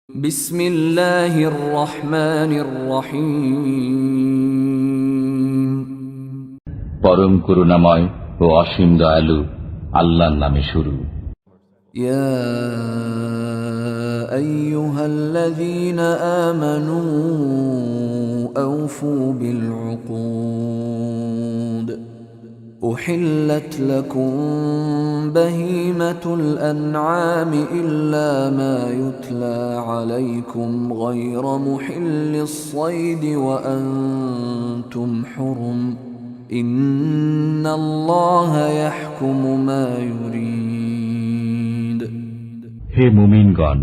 বিসমিল্লাহির রহমানির রহিম। পরম করুণাময় ও অসীম দয়ালু আল্লাহর নামে শুরু। ইয়া আইয়ুহাল্লাযীনা আমানু আওফু বিল উকুদ উহিল্লাত লাকুম বাহীমাতুল আনআমি ইল্লা মা ইউতলা আলাইকুম গায়রা মুহিল্লিস সাইদি ওয়া আনতুম হুরুম ইন্নাল্লাহা ইয়াহকুমু মা ইউরিদ। হে মুমিনগণ,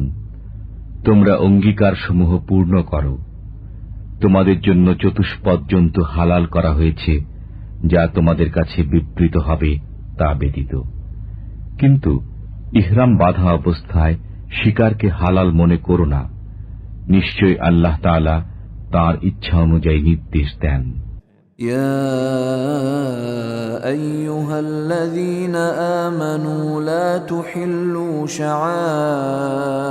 তোমরা অঙ্গীকার সমূহ পূর্ণ করো। তোমাদের জন্য চতুষ্পদ জন্তু হালাল করা হয়েছে, যা তোমাদের কাছে বিবৃত হবে তা ব্যতীত। কিন্তু ইহরাম বাঁধা অবস্থায় শিকারকে হালাল মনে করো না। নিশ্চয় আল্লাহ তাআলা তাঁর ইচ্ছা অনুযায়ী নির্দেশ দেন। يا أيها الذين آمنوا لا تحلوا شعائر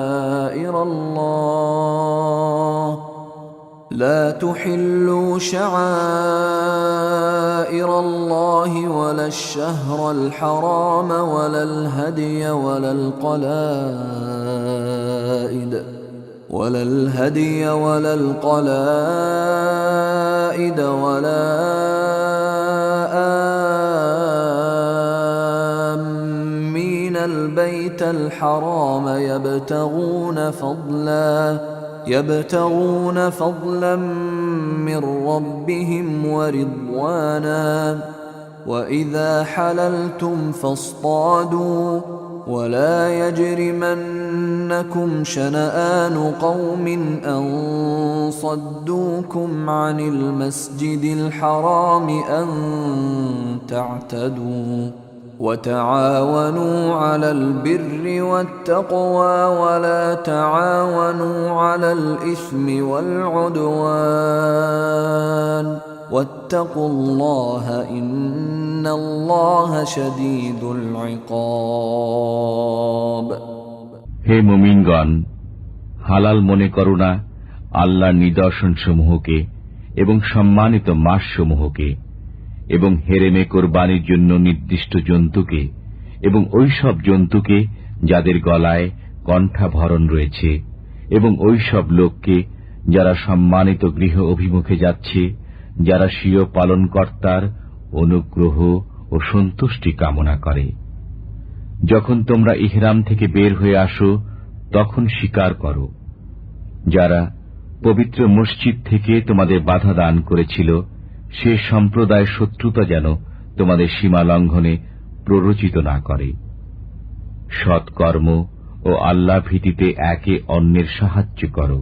الله ولا الشهر الحرام ولا الهدي ولا القلائد ولا آمين البيت الحرام يبتغون فضلا من ربهم ورضوانا وإذا حللتم فاصطادوا ولا يجرمنكم شنآن قوم أن صدوكم عن المسجد الحرام أن تعتدوا وتعاونوا على البر والتقوى ولا تعاونوا على الإثم والعدوان واتقوا الله إن الله شديد العقاب। হে মুমিনগণ, হালাল মনে করো না আল্লাহর নিদর্শন সমূহকে এবং সম্মানিত মাস সমূহকে এবং হেরেমে কোরবানির জন্য নির্দিষ্ট জন্তুকে এবং ওই সব জন্তুকে যাদের গলায় কণ্ঠাভরণ রয়েছে এবং ওই সব লোককে যারা সম্মানিত গৃহ অভিমুখে যাচ্ছে, যারা স্বীয় পালনকর্তার অনুগ্রহ ও সন্তুষ্টি কামনা করে। যখন তোমরা ইহরাম থেকে বের হয়ে আসো তখন শিকার করো। যারা পবিত্র মসজিদ থেকে তোমাদের বাধা দান করেছিল সে সম্প্রদায় শত্রুতা যেন তোমাদের সীমা লঙ্ঘনে প্ররোচিত না করে। সৎকর্ম ও আল্লাহ ভীতিতে একে অন্যের সাহায্য করো।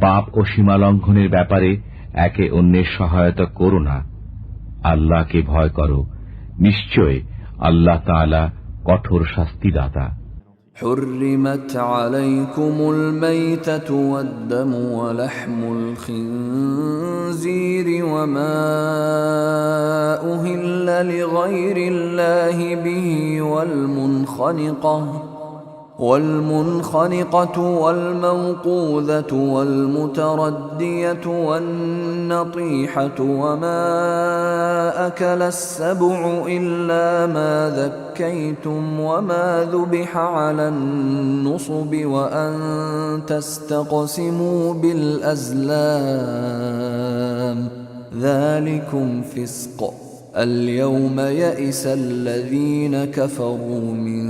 পাপ ও সীমা লঙ্ঘনের ব্যাপারে একে অন্যের সহায়তা করো না। আল্লাহকে ভয় করো, নিশ্চয় আল্লাহ তাআলা কঠোর শাস্তিদাতা। حرمت عليكم الميتة والدم ولحم الخنزير وما أهل لغير الله به والمنخنقة والموقوذة والمتردية والنطيحة وما أكل السبع إلا ما ذكيتم وما ذبح على النصب وأن تستقسموا بالأزلام ذلكم فسق اليوم يئس الذين كفروا من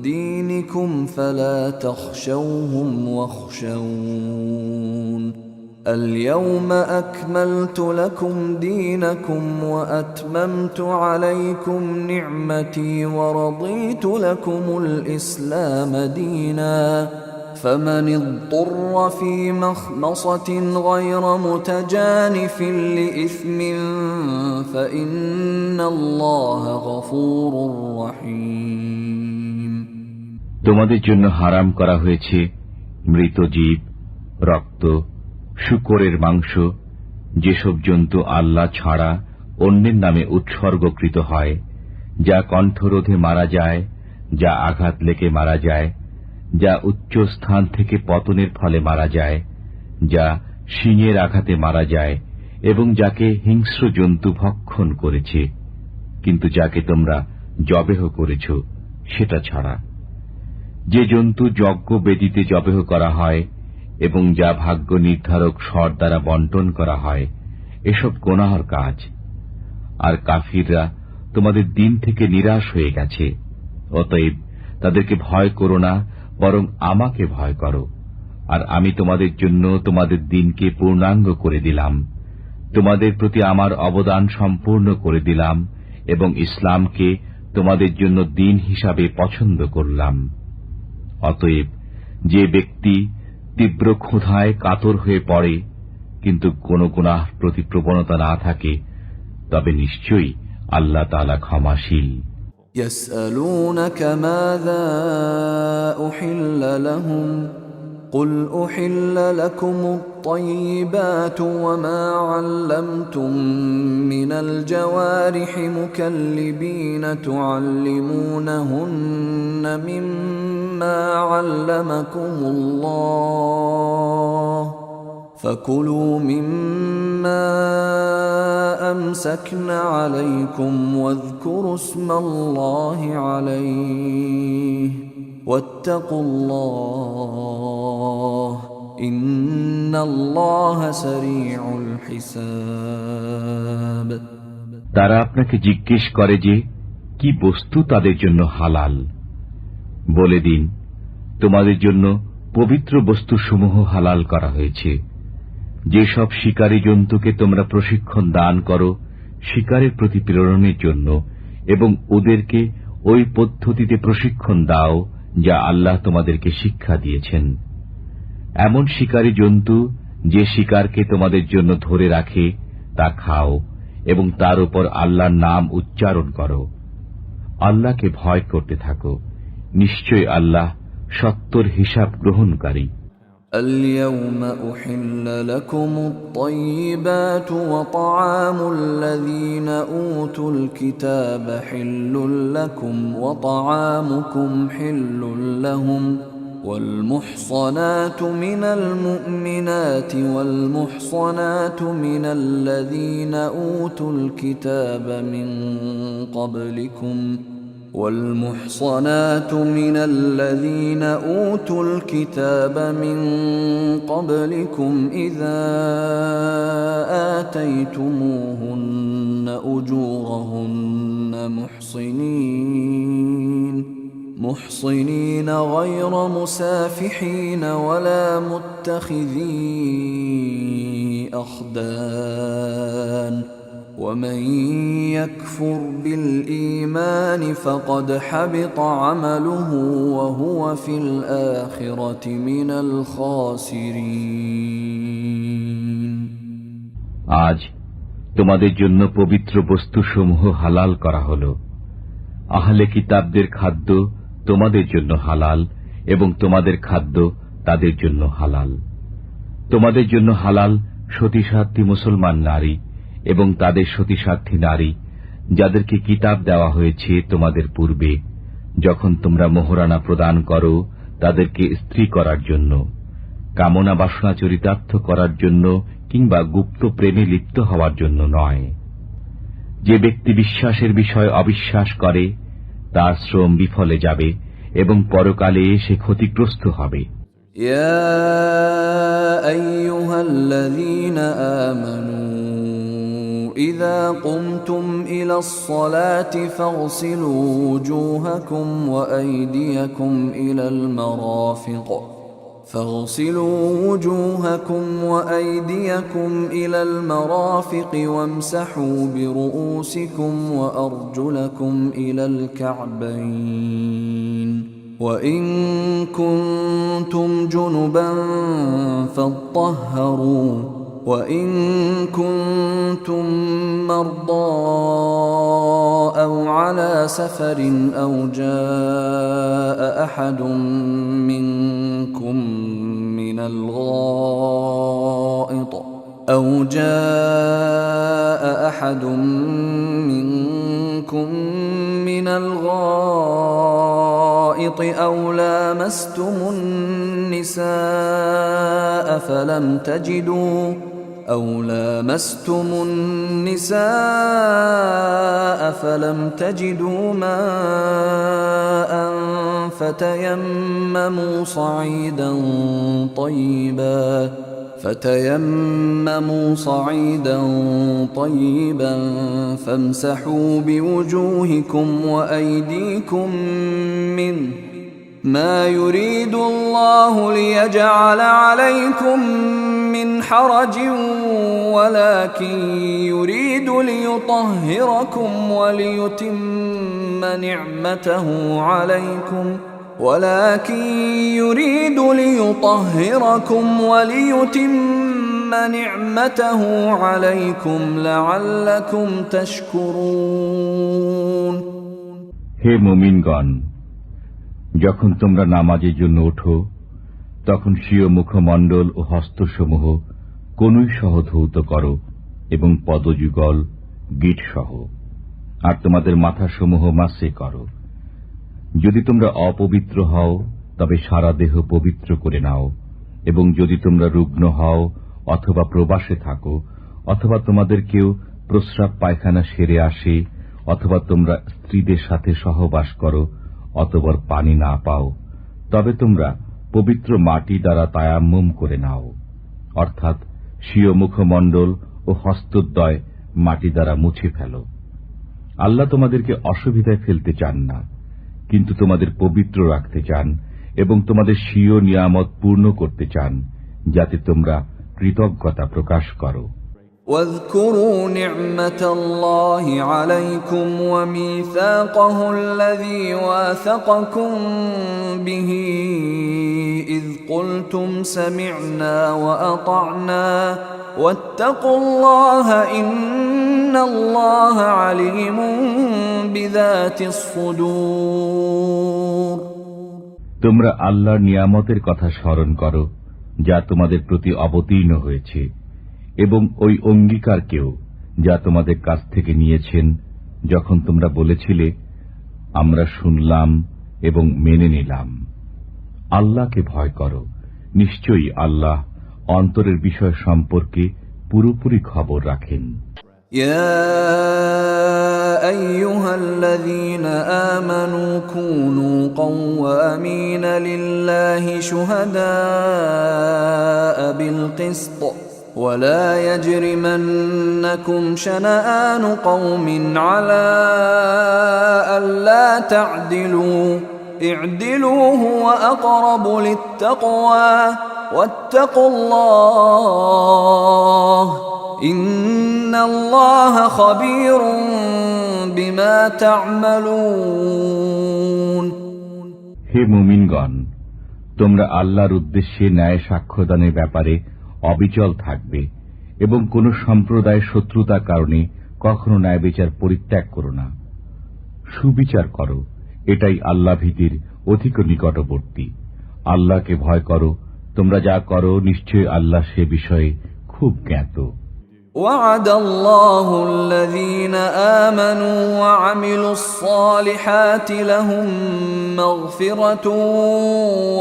دينكم فلا تخشوهم واخشون اليوم أكملت لكم دينكم وأتممت عليكم نعمتي ورضيت لكم الإسلام دينا فمن اضطر في مخمصة غير متجانف لإثم فإن الله غفور رحيم। তোমাদের জন্য হারাম করা হয়েছে মৃত জীব, রক্ত, শূকরের মাংস, যেসব জন্তু আল্লাহ ছাড়া অন্যের নামে উৎসর্গকৃত হয়, যা কণ্ঠরোধে মারা যায়, যা আঘাত লেগে মারা যায়, যা উচ্চ স্থান থেকে পতনের ফলে মারা যায়, যা শিঙের আঘাতে মারা যায় এবং যাকে হিংস্র জন্তু ভক্ষণ করেছে, কিন্তু যাকে তোমরা জবেহ করেছ সেটা ছাড়া। যে জন্তু যজ্ঞ বেদিতে জবেহ করা হয় এবং যা ভাগ্য নির্ধারক স্বর দ্বারা বন্টন করা হয়, এসব গুনাহর কাজ। আর কাফিররা তোমাদের দিন থেকে নিরাশ হয়ে গেছে, অতএব তাদেরকে ভয় করো না, বরং আমাকে ভয় করো। আর আমি তোমাদের জন্য তোমাদের দিনকে পূর্ণাঙ্গ করে দিলাম, তোমাদের প্রতি আমার অবদান সম্পূর্ণ করে দিলাম এবং ইসলামকে তোমাদের জন্য দিন হিসাবে পছন্দ করলাম। অতএব যে ব্যক্তি তীব্র ক্ষুধায় কাতর হয়ে পড়ে কিন্তু কোন গুনাহ প্রতি প্রবণতা না থাকে, তবে নিশ্চয়ই আল্লাহ তাআলা ক্ষমাশীল। يسألونك ماذا أحل لهم قل أحل لكم الطيبات وما علمتم من الجوارح مكلبين تعلمونهن مما علمكم الله فكلوا مما أمسكن عليكم واذكروا اسم الله عليه واتقوا الله إن الله سريع الحساب। তারা আপনাকে জিজ্ঞেস করে যে কি বস্তু তাদের জন্য হালাল। বলে দিন, তোমাদের জন্য পবিত্র বস্তুসমূহ হালাল করা হয়েছে। যেসব শিকারী জন্তুকে তোমরা প্রশিক্ষণ দান করো শিকারের প্রতি প্রেরণের জন্য এবং ওদেরকে ওই পদ্ধতিতে প্রশিক্ষণ দাও যা আল্লাহ তোমাদেরকে শিক্ষা দিয়েছেন। এমন শিকারী জন্তু যে শিকারকে তোমাদের জন্য ধরে রাখে তা খাও এবং তার উপর আল্লাহর নাম উচ্চারণ করো। আল্লাহকে ভয় করতে থাকো, নিশ্চয় আল্লাহ সত্তর হিসাব গ্রহণকারী। اليوم أحل لكم الطيبات وطعام الذين أوتوا الكتاب حل لكم وطعامكم حل لهم والمحصنات من المؤمنات والمحصنات من الذين أوتوا الكتاب من قبلكم والمحصنات من الذين أوتوا الكتاب من قبلكم إذا آتيتموهن أجورهن محصنين غير مسافحين ولا متخذي أخدان ومن يكفر بالإيمان فقد حبط عمله وهو في الآخرة من الخاسرين। আজ তোমাদের জন্য পবিত্র বস্তুসমূহ হালাল করা হল। আহলে কিতাবদের খাদ্য তোমাদের জন্য হালাল এবং তোমাদের খাদ্য তাদের জন্য হালাল। তোমাদের জন্য হালাল সতীসাধ্বী মুসলমান নারী এবং তাদের সতীসাধ্বী নারী যাদেরকে কিতাব দেওয়া হয়েছে তোমাদের পূর্বে, যখন তোমরা মোহরানা প্রদান করো তাদেরকে স্ত্রী করার জন্য, কামনা বাসনা চরিতার্থ করার জন্য কিংবা গুপ্ত প্রেমে লিপ্ত হওয়ার জন্য নয়। যে ব্যক্তি বিশ্বাসের বিষয় অবিশ্বাস করে তার শ্রম বিফলে যাবে এবং পরকালে সে ক্ষতিগ্রস্ত হবে। ইয়া আইয়ুহাল্লাযীনা আমানু إذا قمتم إلى الصلاة فاغسلوا وجوهكم وأيديكم إلى المرافق وامسحوا برؤوسكم وأرجلكم إلى الكعبين وإن كنتم جنبا فاطهروا وإن كنتم مرضى أو على سفر أو جاء أحد منكم من الغائط الغائط أو لامستم النساء فلم تجدوا ماء فتيمموا صعيدا طيبا فامسحوا بوجوهكم وأيديكم منه ما يريد الله ليجعل عليكم من حرج ولكن يريد ليطهركم وليتم نعمته عليكم لعلكم تشكرون হে মুমিনগণ, যখন তোমরা নামাজের জন্য ওঠো তখন স্বীয় মুখমণ্ডল ও হস্তসমূহ কনুই সহ ধৌত করো এবং পদযুগল গিট সহ, আর তোমাদের মাথাসমূহ মাসে করো। যদি তোমরা অপবিত্র হও তবে সারা দেহ পবিত্র করে নাও, এবং যদি তোমরা রুগ্ন হও অথবা প্রবাসে থাকো, অথবা তোমাদের কেউ প্রস্রাব পায়খানা সেরে আসে, অথবা তোমরা স্ত্রীদের সাথে সহবাস করো অতঃপর পানি না পাও, তবে তোমরা পবিত্র মাটি দ্বারা তায়াম্মুম করে নাও, অর্থাৎ স্বীয় মুখমণ্ডল ও হস্তদ্বয় মাটি দ্বারা মুছে ফেলো। আল্লাহ তোমাদেরকে অসুবিধায় ফেলতে চান না, কিন্তু তোমাদের পবিত্র রাখতে চান এবং তোমাদের স্বীয় নিয়ামত পূর্ণ করতে চান, যাতে তোমরা কৃতজ্ঞতা প্রকাশ করো। واذكروا نعمة الله عليكم وميثاقه الذي واثقكم به إذ قلتم سمعنا وأطعنا واتقوا الله إن الله عليم بذات الصدور তোমরা আল্লাহর নিয়ামতের কথা স্মরণ করো যা তোমাদের প্রতি অবতীর্ণ হয়েছে, এবং ওই অঙ্গীকারকেও যা তোমাদের কাছ থেকে নিয়েছেন যখন তোমরা বলেছিলে আমরা শুনলাম এবং মেনে নিলাম। আল্লাহকে ভয় করো, নিশ্চয়ই আল্লাহ অন্তরের বিষয় সম্পর্কে পুরোপুরি খবর রাখেন। يا أيها الذين آمنوا كونوا قوامين لله شهداء بالقسط ولا يجرمنكم شنآن قوم على ألا تعدلوا اعدلوا هو أقرب للتقوى واتقوا الله إن الله خبير بما تعملون হে মুমিনগণ, তোমরা আল্লাহর উদ্দেশ্যে ন্যায় সাক্ষ্যদানের ব্যাপারে অবিচল থাকবে এবং কোন সম্প্রদায়ের শত্রুতার কারণে কখনো ন্যায় বিচার পরিত্যাগ করো না। সুবিচার করো, এটাই আল্লাহ ভীতির অধিক নিকটবর্তী। আল্লাহকে ভয় করো, তোমরা যা করো নিশ্চয়ই আল্লাহ সে বিষয়ে খুব জ্ঞাত। وعد الله الذين آمنوا وعملوا الصالحات لهم مغفرة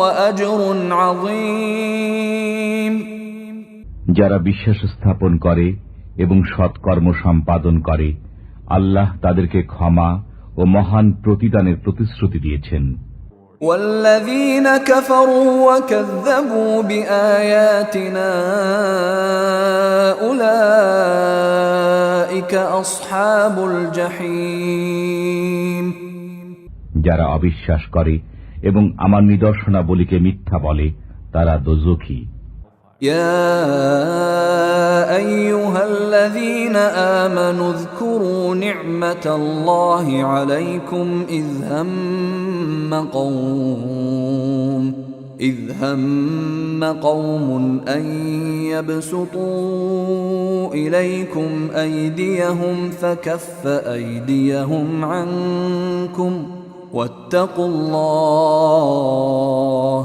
وأجر عظيم যারা বিশ্বাস স্থাপন করে এবং সৎকর্ম সম্পাদন করে, আল্লাহ তাদেরকে ক্ষমা ও মহান প্রতিদানের প্রতিশ্রুতি দিয়েছেন। والذين كفروا وكذبوا بآياتنا أولئك أصحاب الجحيم যারা অবিশ্বাস করে এবং আমার নিদর্শনাবলীকে মিথ্যা বলে তারা দোজখী। يا أيها الذين آمنوا اذكروا نعمة الله عليكم إذ هم قوم أن يبسطوا إليكم أيديهم فكف أيديهم عنكم واتقوا الله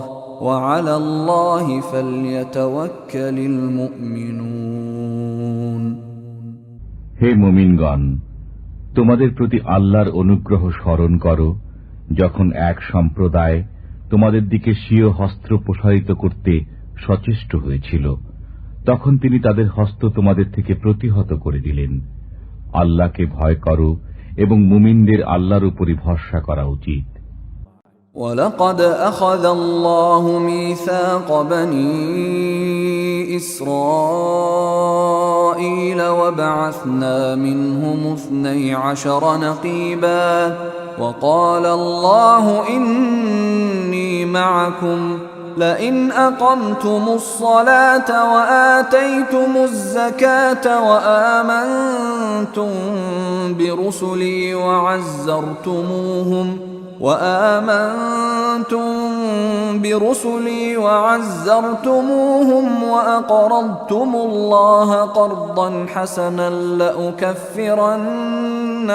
وعلى الله فليتوكل المؤمنون হে মুমিনগণ, তোমাদের প্রতি আল্লাহর অনুগ্রহ স্মরণ করো যখন এক সম্প্রদায় তোমাদের দিকে স্বীয় হস্ত প্রসারিত করতে সচেষ্ট হয়েছিল, তখন তিনি তাদের হস্ত তোমাদের থেকে প্রতিহত করে দিলেন। আল্লাহকে ভয় করো এবং মুমিনদের আল্লাহর উপরই ভরসা করা উচিত। وَلَقَدْ أَخَذَ اللَّهُ مِيثَاقَ بَنِي إِسْرَائِيلَ وَبَعَثْنَا مِنْهُمُ 12 نَقِيبًا وَقَالَ اللَّهُ إِنِّي مَعَكُمْ لَئِنْ أَقَمْتُمُ الصَّلَاةَ وَآتَيْتُمُ الزَّكَاةَ وَآمَنْتُمْ برسلي وعزرتموهم وأقرضتم الله قرضا حسنا لأكفرن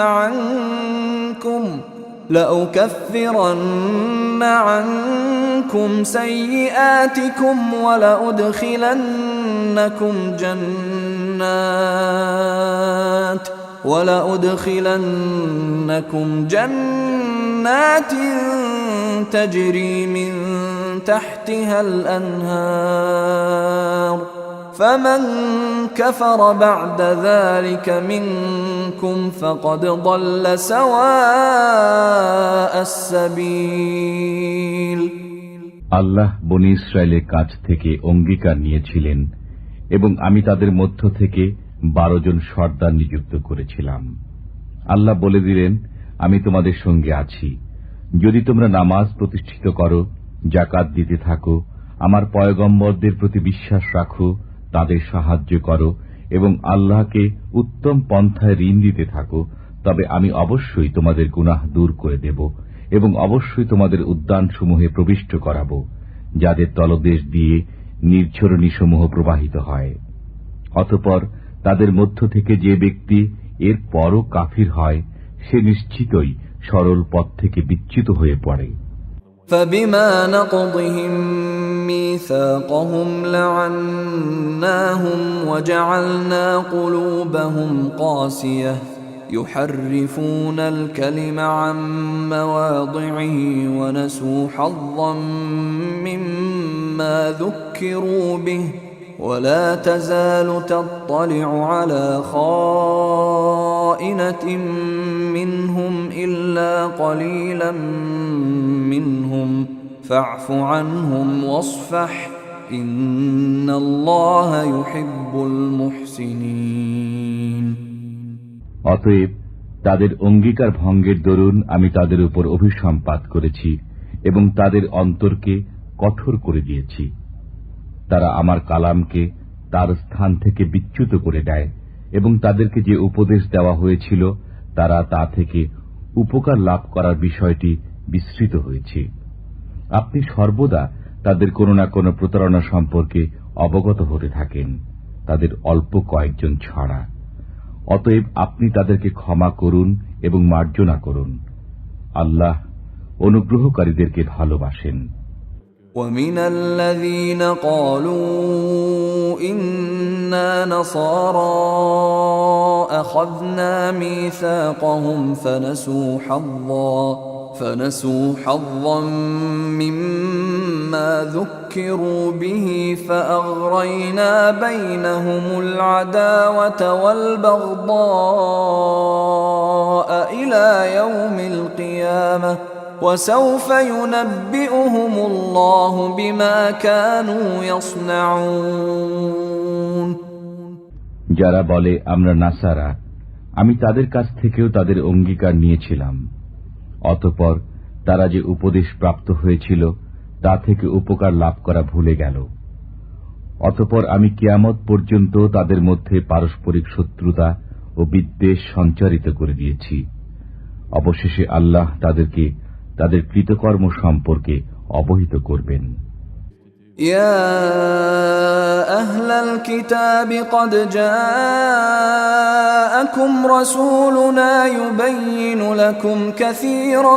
عنكم سيئاتكم ولأدخلنكم جنات تجري من تحتها الأنهار فمن كفر بعد ذلك منكم فقد ضل سواء السبيل। আল্লাহ বনী ইসরায়েলের কাছ থেকে অঙ্গীকার নিয়েছিলেন এবং আমি তাদের মধ্য থেকে 12 জন সর্দার নিযুক্ত করেছিলাম। আল্লাহ বলে দিলেন, আমি তোমাদের সঙ্গে আছি। যদি তোমরা নামাজ প্রতিষ্ঠিত করো, যাকাত দিতে থাকো, আমার পয়গম্বরদের প্রতি বিশ্বাস রাখো, তাদের সাহায্য করো এবং আল্লাহকে উত্তম পন্থায় ঋণ দিতে থাকো, তবে আমি অবশ্যই তোমাদের গুনাহ দূর করে দেব এবং অবশ্যই তোমাদের উদ্যানসমূহে প্রবিষ্ট করাব, যাদের তলদেশ দিয়ে নির্ঝরণীসমূহ প্রবাহিত হয়। অতঃপর তাদের মধ্য থেকে যে ব্যক্তি এর পরও কাফির হয়, সে নিশ্চিতই সরল পথ থেকে বিচ্যুত হয়ে পড়ে। فبما نقضهم ميثاقهم لعناهم وجعلنا قلوبهم قاسية يحرفون الكلم عن مواضعه ونسوا حظا مما ذكروا به ولا تزال تطلع على خائنة منهم إلا قليلا منهم فاعف عنهم واصفح إن الله يحب المحسنين। অতএব তাদের অঙ্গীকার ভঙ্গের দরুন আমি তাদের উপর অভিসম্পাত করেছি এবং তাদের অন্তরকে কঠোর করে দিয়েছি। তারা আমার কালামকে তার স্থান থেকে বিচ্যুত করে দেয় এবং তাদেরকে যে উপদেশ দেওয়া হয়েছিল তারা তা থেকে উপকার লাভ করার বিষয়টি বিস্মৃত হয়েছে। আপনি সর্বদা তাদের কোনো না কোনো প্রতারণা সম্পর্কে অবগত হতে থাকেন, তাদের অল্প কয়েকজন ছাড়া। অতএব আপনি তাদেরকে ক্ষমা করুন এবং মার্জনা করুন। আল্লাহ অনুগ্রহকারীদেরকে ভালোবাসেন। ومن الذين قالوا إنا نصارى أخذنا ميثاقهم فنسوا حظا مما ذكروا به فأغرينا بينهم العداوة والبغضاء إلى يوم القيامة وسوف ينبئهم الله بما كانوا يصنعون। যারা বলে আমরা নাসারা, আমি তাদের কাছ থেকেও তাদের অঙ্গীকার নিয়েছিলাম। অতঃপর তারা যে উপদেশ প্রাপ্ত হয়েছিল তা থেকে উপকার লাভ করা ভুলে গেল। অতঃপর আমি কিয়ামত পর্যন্ত তাদের মধ্যে পারস্পরিক শত্রুতা ও বিদ্বেষ সঞ্চারিত করে দিয়েছি। অবশেষে আল্লাহ তাদেরকে তাদের কৃতকর্ম সম্পর্কে অবহিত করবেন। يا أهل الكتاب قد جاءكم رسولنا يبين لكم كثيرا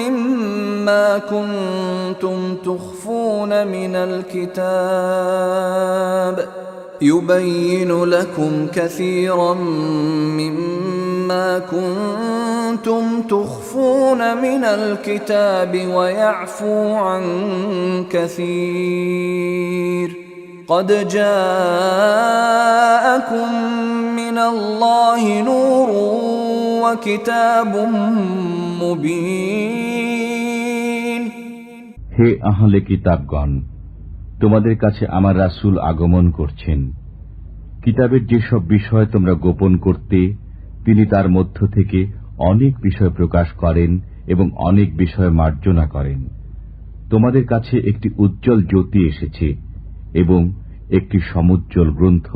مما كنتم تخفون من الكتاب ما كنتم تخفون من الكتاب ويعفو عن كثير قد جاءكم من الله نور وكتاب مبين। হে আহলে কিতাবগণ, তোমাদের কাছে আমার রাসূল আগমন করছেন। কিতাবের যেসব বিষয় তোমরা গোপন করতে, তিনি তার মধ্য থেকে অনেক বিষয় প্রকাশ করেন এবং অনেক বিষয় মার্জনা করেন। তোমাদের কাছে একটি উজ্জ্বল জ্যোতি এসেছে এবং একটি সমুজ্জ্বল গ্রন্থ।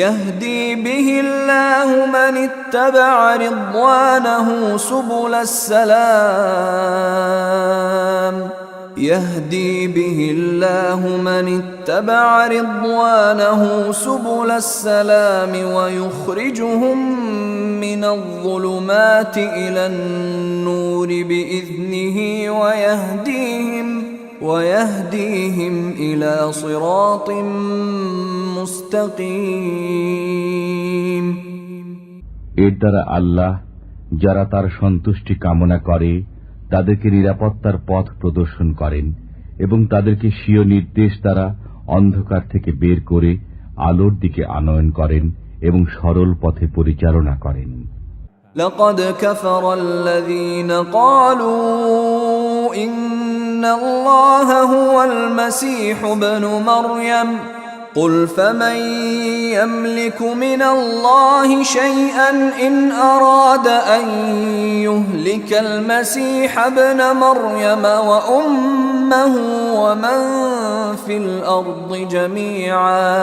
يهدي به الله من اتبع رضوانه سبل السلام يهدي به الله من اتبع رضوانه سبل السلام ويخرجهم من الظلمات إلى النور بإذنه ويهديهم إلى صراط মুস্তাকিম। এর দ্বারা আল্লাহ যারা তার সন্তুষ্টি কামনা করে তাদেরকে নিরাপত্তার পথ প্রদর্শন করেন এবং তাদেরকে স্বীয় নির্দেশ দ্বারা অন্ধকার থেকে বের করে আলোর দিকে আনয়ন করেন এবং সরল পথে পরিচালনা করেন। লাকাদ কাফারাল্লাযীনা ক্বালু ইন্নাল্লাহা হুয়াল মাসীহু ইবনু মারইয়াম قل فمن يملك من الله شيئا إن أراد أن يهلك المسيح ابن مريم وأمه ومن في الأرض جميعا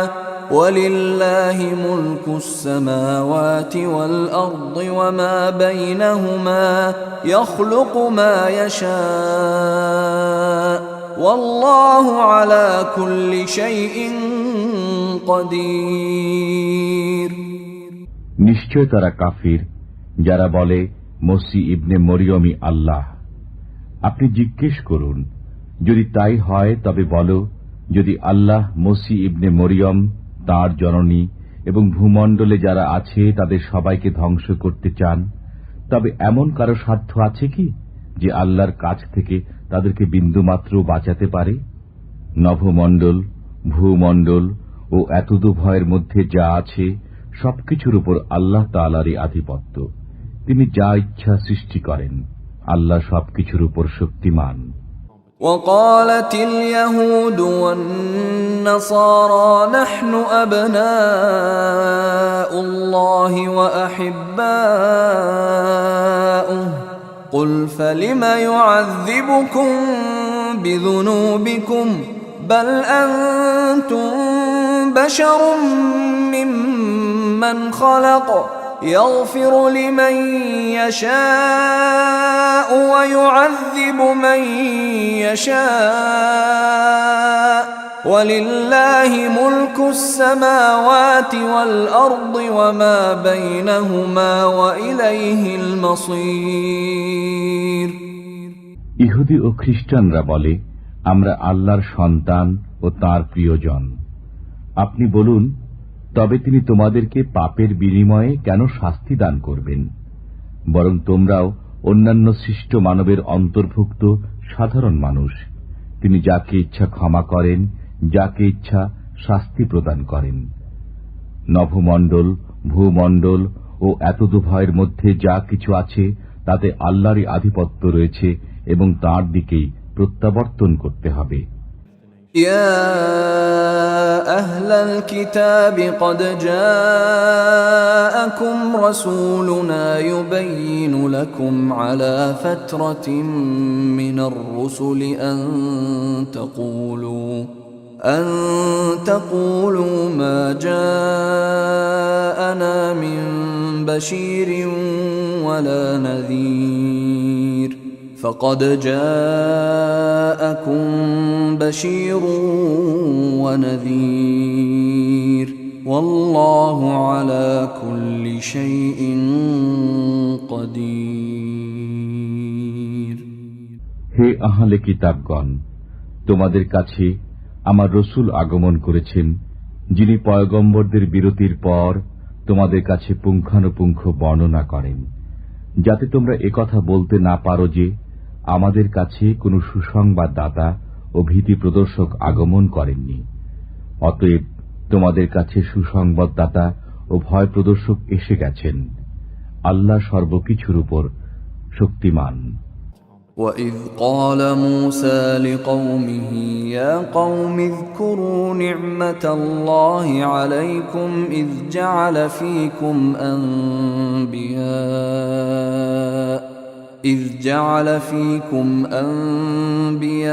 ولله ملك السماوات والأرض وما بينهما يخلق ما يشاء والله على كل شيء قدير। নিশ্চয় তারা কাফির যারা বলে মসিহ ইবনে মরিয়মই আল্লাহ। আপনি জিজ্ঞেস করুন, যদি তাই হয় তবে বলো, যদি আল্লাহ মসিহ ইবনে মরিয়ম, তাঁর জননী এবং ভূমণ্ডলে যারা আছে তাদের সবাইকে ধ্বংস করতে চান, তবে এমন কারো সাধ্য আছে কি যে আল্লাহর কাছ থেকে তাদেরকে বিন্দুমাত্র বাঁচাতে পারে? নভমণ্ডল, ভূমণ্ডল ও এতদুভয়ের মধ্যে যা আছে সবকিছুর উপর আল্লাহ তাআলারই আধিপত্য। তিনি যা ইচ্ছা সৃষ্টি করেন। আল্লাহ সবকিছুর উপর শক্তিমান। وقالت اليهود والنصارى نحن أبناء الله وأحباؤه قل فلم يعذبكم بذنوبكم بل أنتم بشر ممن خلق يغفر لمن يشاء ويعذب من يشاء ولله ملك السماوات والأرض وما بينهما وإليه المصير। ইহুদি ও খ্রিস্টানরা বলে, আমরা আল্লাহর সন্তান ও তাঁর প্রিয়জন। আপনি বলুন, তবে তিনি তোমাদেরকে পাপের বিনিময়ে কেন শাস্তি দান করবেন? বরং তোমরাও অন্যান্য সৃষ্ট মানবের অন্তর্ভুক্ত সাধারণ মানুষ। তিনি যাকে ইচ্ছা ক্ষমা করেন, যাকে ইচ্ছা শাস্তি প্রদান করেন। নভমণ্ডল, ভূমণ্ডল ও এতদুভয়ের মধ্যে যা কিছু আছে তাতে আল্লাহরই আধিপত্য রয়েছে এবং তাঁর দিকেই প্রত্যাবর্তন করতে হবে। يا أهل الكتاب قد جاءكم رسولنا يبين لكم على فترة من الرسل أن تقولوا ما جاءنا من بشير ولا نذير فقد جاءكم بشير ونذير والله على كل شيء قدير। হে আহলে কিতাবগণ, তোমাদের কাছে আমার রসুল আগমন করেছেন, যিনি পয়গম্বরদের বিরতির পর তোমাদের কাছে পুঙ্খানুপুঙ্খ বর্ণনা করেন, যাতে তোমরা একথা বলতে না পারো যে আমাদের কাছে কোনো সুসংবাদদাতা ও ভীতি প্রদর্শক আগমন করেননি। অতএব তোমাদের কাছে সুসংবাদদাতা ও ভয় প্রদর্শক এসে গেছেন। আল্লাহ সর্বকিছুর উপর শক্তিমান। وَإِذْ قَالَ مُوسَى لِقَوْمِهِ يَا قَوْمِ اذْكُرُوا نِعْمَةَ اللَّهِ عَلَيْكُمْ إِذْ جَعَلَ فِيكُمْ أَنْبِيَاءَ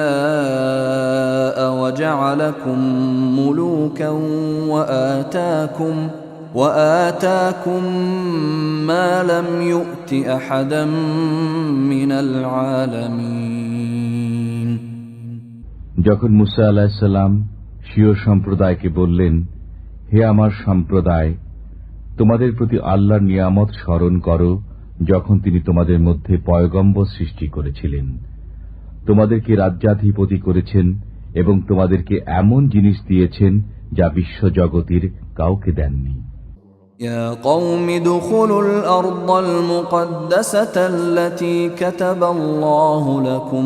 وَجَعَلَكُمْ مُلُوكًا وآتاكم ما لم يؤت أحدا من العالمين। যখন মুসা আলাইহিস সালাম স্বীয় সম্প্রদায়কে বললেন, হে আমার সম্প্রদায়, তোমাদের প্রতি আল্লাহর নিয়ামত স্মরণ করো যখন তিনি তোমাদের মধ্যে পয়গম্বর সৃষ্টি করেছিলেন, তোমাদেরকে রাজ্যাধিপতি করেছেন এবং তোমাদেরকে এমন জিনিস দিয়েছেন যা বিশ্বজগতের কাউকে দেননি। يا قوم ادخلوا الأرض المقدسة التي كتب الله لكم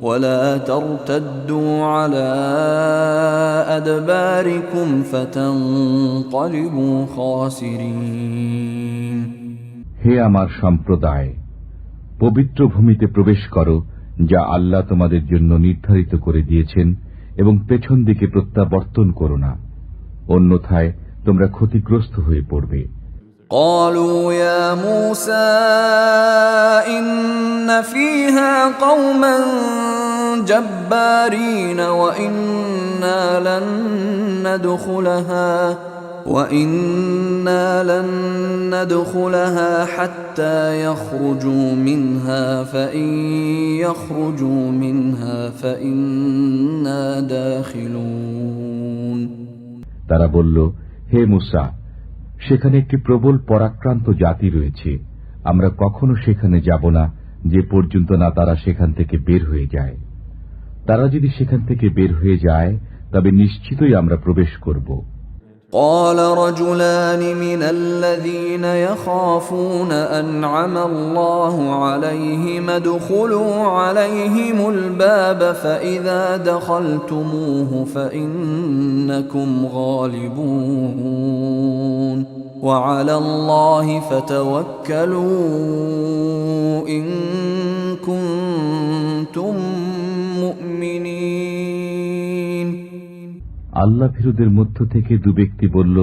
ولا ترتدوا على أدباركم فتنقلبوا خاسرين। হে আমার সম্প্রদায়, পবিত্র ভূমিতে প্রবেশ করো যা আল্লাহ তোমাদের জন্য নির্ধারিত করে দিয়েছেন এবং পেছন দিকে প্রত্যাবর্তন করো না, অন্যথায় তোমরা ক্ষতিগ্রস্ত হয়ে পড়বে। قالوا يا موسى إن فيها قوما جبارين وإنا لن ندخلها حتى يخرجوا منها فإن يخرجوا منها فإنا داخلون। তারা বলল, হে মুসা, সেখানে একটি প্রবল পরাক্রান্ত জাতি রয়েছে, আমরা কখনো সেখানে যাব না যে পর্যন্ত না তারা সেখান থেকে বের হয়ে যায়। তারা যদি সেখান থেকে বের হয়ে যায় তবে নিশ্চিতই আমরা প্রবেশ করব। قال رجلان من الذين يخافون أنعم الله عليهم ادخلوا عليهم الباب فإذا دخلتموه فإنكم غالبون وعلى الله فتوكلوا إن كنتم مؤمنين। আল্লাহ ভীরুদের মধ্য থেকে দু ব্যক্তি বলল,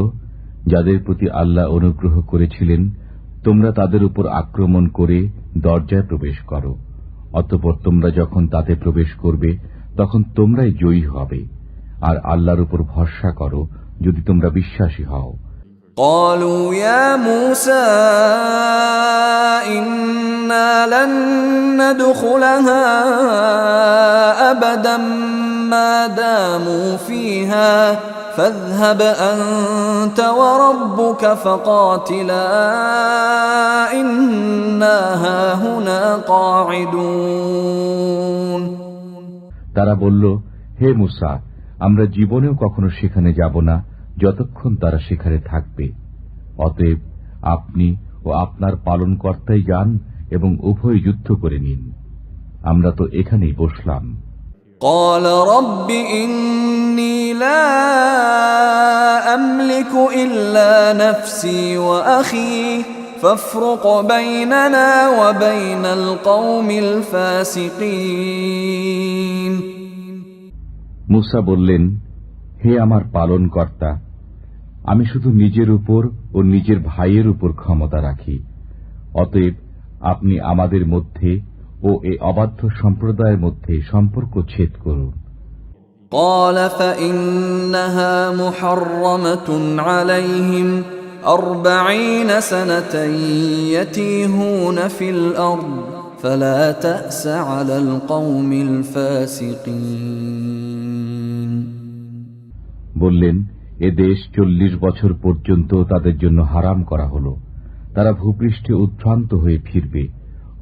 যাদের প্রতি আল্লাহ অনুগ্রহ করেছিলেন, তোমরা তাদের উপর আক্রমণ করে দরজায় প্রবেশ করো, অতঃপর তোমরা যখন তাতে প্রবেশ করবে তখন তোমরাই জয়ী হবে, আর আল্লাহর উপর ভরসা করো যদি তোমরা বিশ্বাসী হও। قالوا يا موسى إنا لن ندخلها أبدا ما داموا فيها فاذهب أنت وربك فقاتلا إنا هاهنا قاعدون। তারা বলল, হে মুসা, আমরা জীবনেও কখনো সেখানে যাব না যতক্ষণ তারা সেখানে থাকবে, অতএব আপনি ও আপনার পালনকর্তাই যান এবং উভয় যুদ্ধ করে নিন, আমরা তো এখানেই বসলাম। قال رب إني لا أملك إلا نفسي وأخي فافرق بيننا وبين القوم الفاسقين। মুসা বললেন, হে আমার পালনকর্তা, আমি শুধু নিজের উপর ও নিজের ভাইয়ের উপর ক্ষমতা রাখি, অতএব আপনি আমাদের মধ্যে ও এ অবাধ্য সম্প্রদায়ের মধ্যে সম্পর্ক ছেদ করুন। قال فإنها محرمة عليهم 40 سنة يتيهون في الأرض فلا تأس على القوم الفاسقين। বললেন, এ দেশ 40 বছর পর্যন্ত তাদের জন্য হারাম করা হল, তারা ভূপৃষ্ঠে উদ্ভ্রান্ত হয়ে ফিরবে,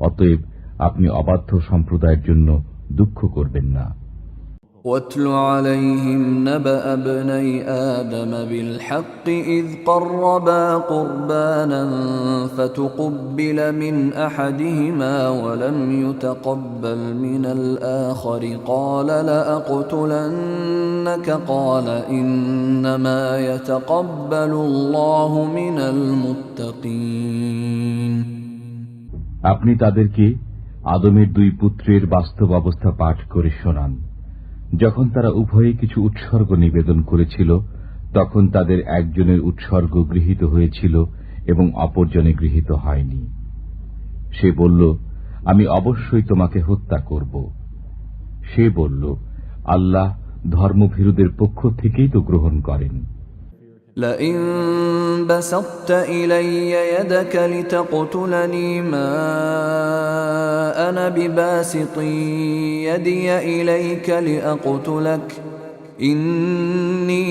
অতএব আপনি অবাধ্য সম্প্রদায়ের জন্য দুঃখ করবেন না। واتل عليهم نبأ ابني آدم بالحق إذ قربا قربانا فتقبل من أحدهما ولم يتقبل من الآخر قال لأقتلنك قال إنما يتقبل الله من المتقين আপনি তাদেরকে আদমের দুই পুত্রের বাস্তব অবস্থা পাঠ করে শোনান। যখন তারা উভয়ে কিছু উৎসর্গ নিবেদন করেছিল তখন তাদের একজনের উৎসর্গ গৃহীত হয়েছিল এবং অপরজনে গৃহীত হয়নি। সে বলল, আমি অবশ্যই তোমাকে হত্যা করব। সে বলল, আল্লাহ ধর্মভীরুদের পক্ষ থেকেই তো গ্রহণ করেন। لئن بسطت إلي يدك لتقتلني ما أنا بباسط يدي إليك لأقتلك إني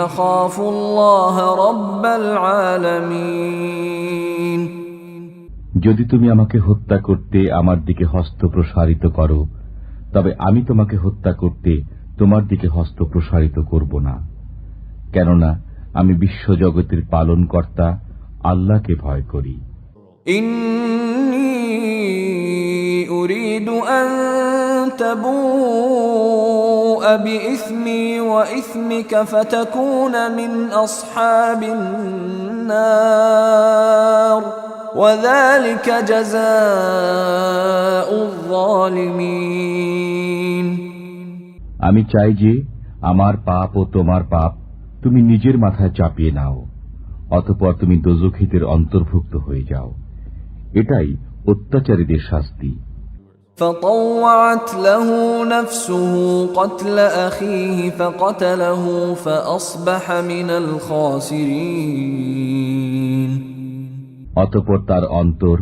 أخاف الله رب العالمين যদি তুমি আমাকে হত্যা করতে আমার দিকে হস্ত প্রসারিত করো তবে আমি তোমাকে হত্যা করতে তোমার দিকে হস্ত প্রসারিত করব না, কেননা আমি বিশ্বজগতের পালনকর্তা আল্লাহকে ভয় করি। ইন্নী উরিদু আন তাবুআ বিইসমি ওয়া ইসমিকা ফাতাকুনা মিন আসহাবিন নার ওয়া যালিকা জাযাউয যালিমিন। আমি চাই যে আমার পাপ ও তোমার পাপ তুমি নিজের মাথায় চাপিয়ে নাও, অতঃপর তুমি দোজখীদের অন্তর্ভুক্ত হয়ে যাও। এটাই অত্যাচারীদের শাস্তি। فطوعت له نفسه قتل أخيه فقتله فأصبح من الخاسرين অতঃপর তার অন্তর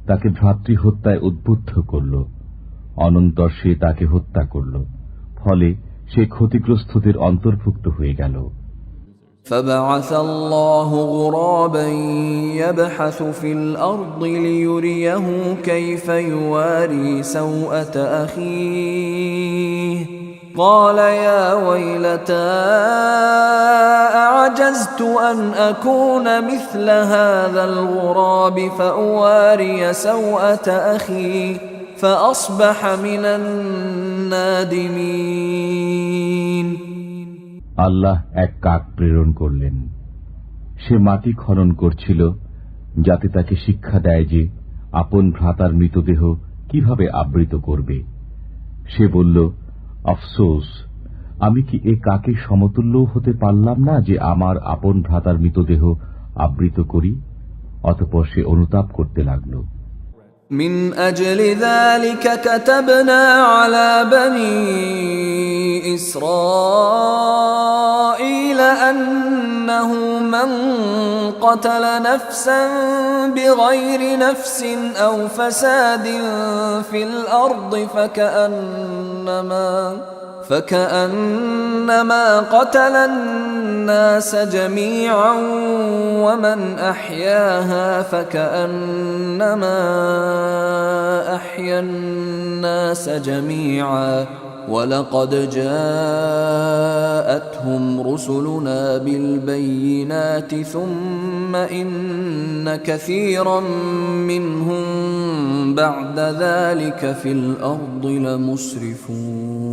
তাকে ভ্রাতৃহত্যায় উদ্বুদ্ধ করল, অনন্তর সে তাকে হত্যা করল, ফলে সে ক্ষতিগ্রস্তদের অন্তর্ভুক্ত হয়ে গেল। فبعث الله غرابا يبحث في الأرض ليريه كيف يواري سوءة أخيه قال يا ويلتى أعجزت أن أكون مثل هذا الغراب فأواري سوءة أخي فأصبح من النادمين আল্লাহ এক কাক প্রেরণ করলেন। সে মাটি খনন করছিল যাতে তাকে শিক্ষা দেয় যে আপন ভ্রাতার মৃতদেহ কিভাবে আবৃত করবে। সে বলল, আফসোস, আমি কি এ কাকের সমতুল্যও হতে পারলাম না যে আমার আপন ভ্রাতার মৃতদেহ আবৃত করি। অতঃপর সে অনুতাপ করতে লাগল। من أجل ذلك كتبنا على بني إسرائيل أنه من قتل نفسا بغير نفس أو فساد في الأرض فكأنما قتل الناس جميعا ومن أحياها فكأنما أحيا الناس جميعا ولقد جاءتهم رسلنا بالبينات ثم إن كثيرا منهم بعد ذلك في الأرض لمسرفون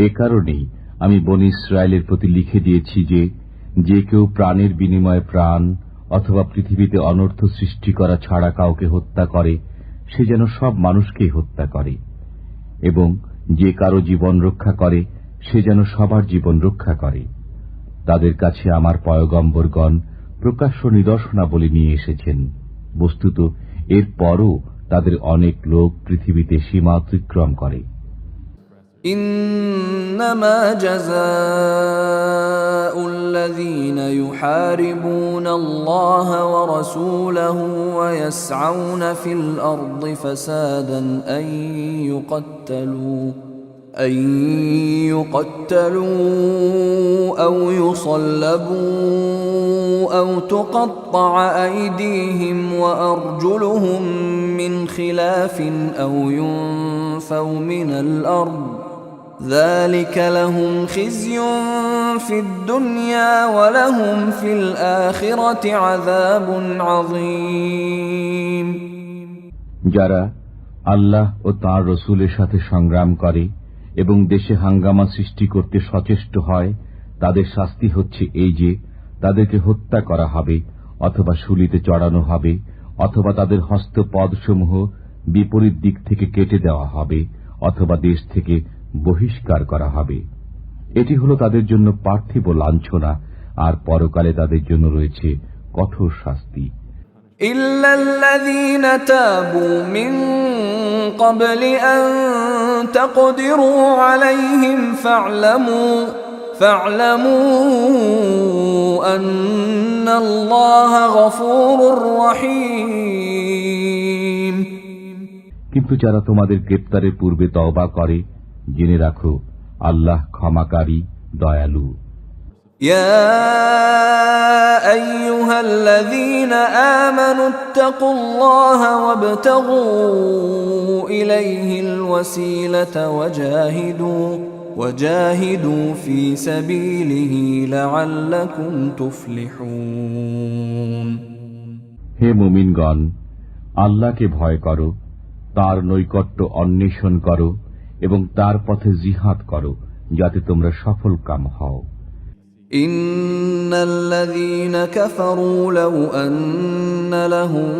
এ কারণেই আমি বনী ইসরায়েলের প্রতি লিখে দিয়েছি যে যে কেউ প্রাণের বিনিময়ে প্রাণ অথবা পৃথিবীতে অনর্থ সৃষ্টি করা ছাড়া কাউকে হত্যা করে সে যেন সব মানুষকেই হত্যা করে, এবং যে কারো জীবন রক্ষা করে সে যেন সবার জীবন রক্ষা করে। তাদের কাছে আমার পয়গম্বরগণ প্রকাশ্য নিদর্শনাবলী নিয়ে এসেছেন, বস্তুত এর পরও তাদের অনেক লোক পৃথিবীতে সীমা অতিক্রম করে। إنما جزاء الذين يحاربون الله ورسوله ويسعون في الأرض فسادا أن يقتلوا أو يصلبوا أو تقطع أيديهم وأرجلهم من خلاف أو ينفوا ينفوا من الأرض ذلك لهم خزي في الدنيا ولهم في الآخرة عذاب عظيم যারা আল্লাহ ও তাঁর রসূলের সাথে সংগ্রাম করে এবং দেশে হাঙ্গামা সৃষ্টি করতে সচেষ্ট হয়, তাদের শাস্তি হচ্ছে এই যে তাদেরকে হত্যা করা হবে, অথবা শুলিতে চড়ানো হবে, অথবা তাদের হস্তপদসমূহ বিপরীত দিক থেকে কেটে দেওয়া হবে, অথবা দেশ থেকে বহিষ্কার করা হবে। এটি হল তাদের জন্য পার্থিব লাঞ্ছনা, আর পরকালে তাদের জন্য রয়েছে কঠোর শাস্তি। إلا الذين تابوا من قبل أن تقدروا عليهم فاعلموا أن الله غفور رحيم কিন্তু যারা তোমাদের গ্রেপ্তারের পূর্বে তওবা করে, জেনে রাখো আল্লাহ ক্ষমাকারী, দয়ালু। يا أيها الذين آمنوا اتقوا الله وابتغوا إليه الوسيلة وجاهدوا في سبيله لعلكم تفلحون হে মুমিনগণ, আল্লাহকে ভয় করো, তার নৈকট্য অন্বেষণ করো এবং তার পথে জিহাদ করো, যাতে তোমরা সফল কাম হও। إن الذين كفروا لو أن لهم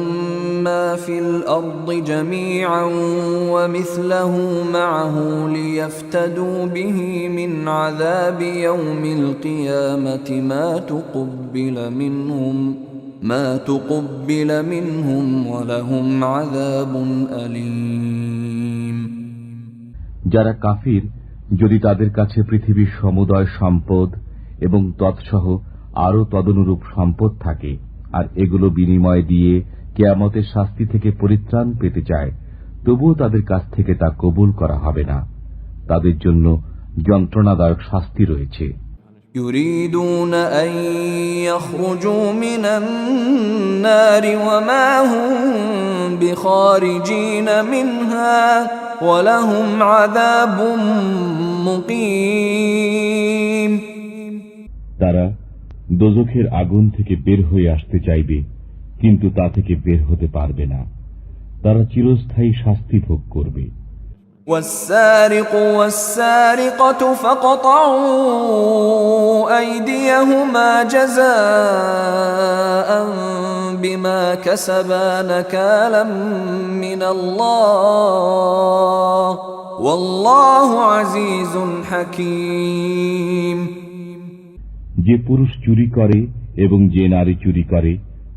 ما في الأرض جميعا ومثله معه ليفتدوا به من عذاب يوم القيامة ما تقبل منهم ولهم عذاب أليم যারা কাফির, যদি তাদের কাছে পৃথিবীর সমুদয় সম্পদ এবং তৎসহ আরো তদনুরূপ সম্পদ থাকে, আর এগুলো বিনিময় দিয়ে কিয়ামতের শাস্তি থেকে পরিত্রাণ পেতে চায়, তবুও তাদের কাছ থেকে তা কবুল করা হবে না। তাদের জন্য যন্ত্রণাদায়ক শাস্তি রয়েছে। يريدون أن يخرجوا من النار وما هم بخارجين منها ولهم عذاب مقيم তারা দোজখের আগুন থেকে বের হয়ে আসতে চাইবে, কিন্তু তা থেকে বের হতে পারবে না। তারা চিরস্থায়ী শাস্তি ভোগ করবে। والسارق والسارقة فاقطعوا أيديهما جزاء بما كسبا نكالا من الله والله عزيز حكيم যে পুরুষ চুরি করে এবং যে নারী চুরি করে,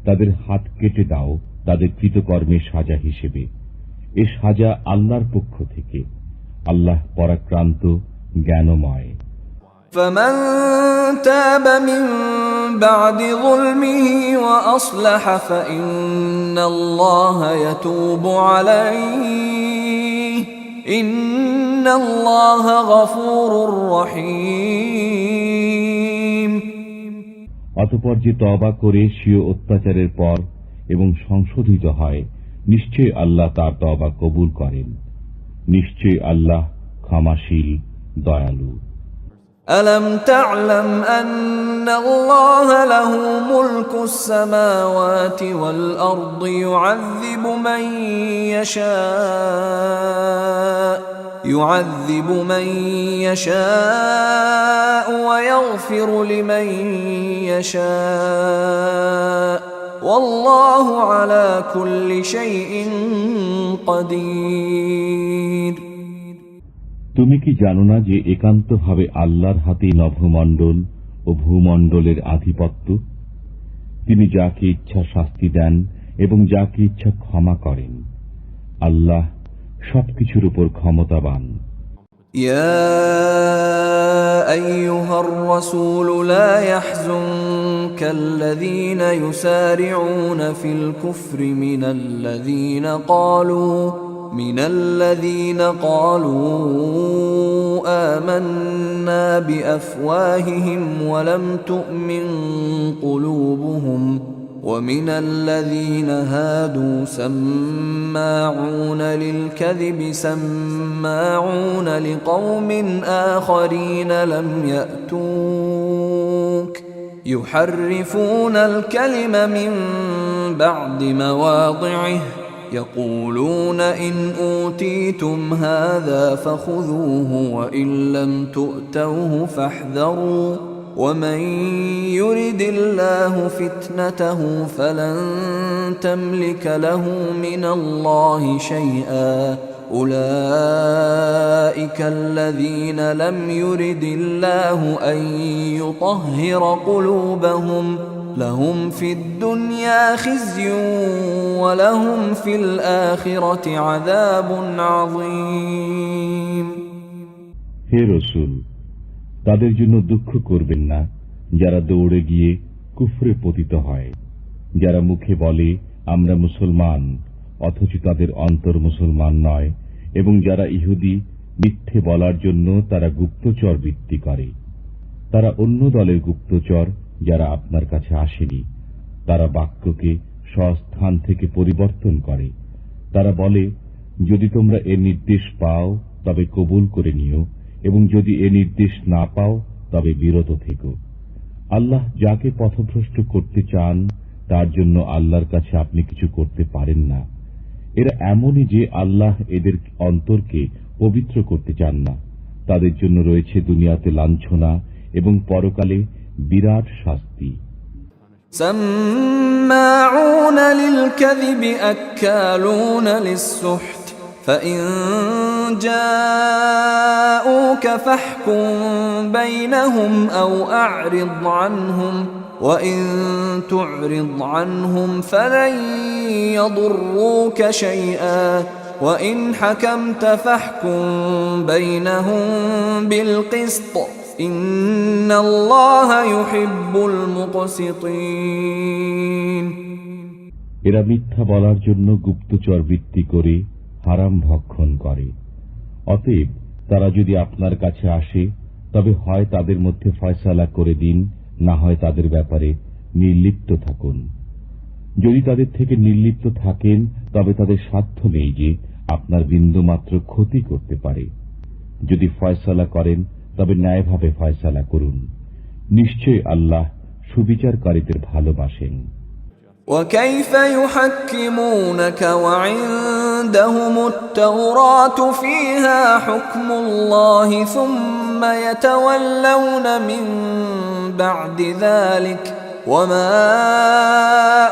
তাদের হাত কেটে দাও তাদের কৃতকর্মের সাজা হিসেবে। এ সাজা আল্লাহর পক্ষ থেকে। আল্লাহ পরাক্রান্ত, জ্ঞানময়। فمن تاب من بعد ظلمه وأصلح فإن الله يتوب عليه إن الله غفور رحيم অতঃপর যে তওবা করে স্বীয় অত্যাচারের পর এবং সংশোধিত হয়, নিশ্চয় আল্লাহ তার তওবা কবুল করেন। নিশ্চয় আল্লাহ ক্ষমাশীল, দয়ালু। ألم تعلم أن الله له ملك السماوات والأرض يعذب من يشاء ويغفر لمن يشاء والله على كل شيء قدير তুমি কি জানো না যে একান্তভাবে আল্লাহর হাতেই নভমণ্ডল ও ভূমণ্ডলের আধিপত্য? তিনি যাকে ইচ্ছা শাস্তি দেন এবং যাকে ইচ্ছা ক্ষমা করেন। আল্লাহ সবকিছুর উপর ক্ষমতাবান। يا أيها الرسول لا يحزنك الذين يسارعون في الكفر من الذين قالوا آمنا بأفواههم ولم تؤمن قلوبهم ومن الذين هادوا سماعون للكذب سماعون لقوم آخرين لم يأتوك يحرفون الكلم من بعد مواضعه يقولون إن أوتيتم هذا فخذوه وإن لم تؤتوه فاحذروا ومن يرد الله فتنته فلن تملك له من الله شيئا أولئك الذين لم يرد الله أن يطهر قلوبهم لهم في الدنيا خزي ولهم في الآخرة عذاب عظيم হে রাসূল, তাদের জন্য দুঃখ করবেন না যারা দৌড়ে গিয়ে কুফরে পতিত হয়, যারা মুখে বলে আমরা মুসলমান অথচ তাদের অন্তর মুসলমান নয়, এবং যারা ইহুদি মিথ্যে বলার জন্য তারা গুপ্তচর বৃত্তি করে। তারা অন্য দলের গুপ্তচর যারা আপনার কাছে আসেনি। তারা বাক্যকে স্বস্থান থেকে পরিবর্তন করে। তারা বলে যদি তোমরা এর নির্দেশ পাও তবে কবুল করে নিও, এবং যদি এ নির্দেশ না পাও তবে বিরত থেকো। আল্লাহ যাকে পথভ্রষ্ট করতে চান তার জন্য আল্লাহর কাছে আপনি কিছু করতে পারেন না। এরা এমনই যে আল্লাহ এদের অন্তরকে পবিত্র করতে চান না। তাদের জন্য রয়েছে দুনিয়াতে লাঞ্ছনা এবং পরকালে বিরাট শাস্তি। سماعون للكذب أكالون للسحت فإن جاءوك فاحكم بينهم أو أعرض عنهم وإن تعرض عنهم فلن يضروك شيئا وإن حكمت فاحكم بينهم بالقسط إن الله يحب المقسطين এরা মিথ্যা বলার জন্য গুপ্তচর বৃত্তি করে হারাম ভক্ষণ করে। অতএব তারা যদি আপনার কাছে আসে তবে হয় তাদের মধ্যে ফয়সালা করে দিন, না হয় তাদের ব্যাপারে নির্লিপ্ত থাকুন। যদি তাদের থেকে নির্লিপ্ত থাকেন তবে তাদের সাধ্য নেই যে আপনার বিন্দুমাত্র ক্ষতি করতে পারে। যদি ফয়সালা করেন তবে ন্যায়ভাবে ফয়সালা করুন। নিশ্চয় আল্লাহ সুবিচারকারীদের ভালোবাসেন। وكيف يحكمونك وعندهم التوراة فيها حكم الله ثم يتولون من بعد ذلك وما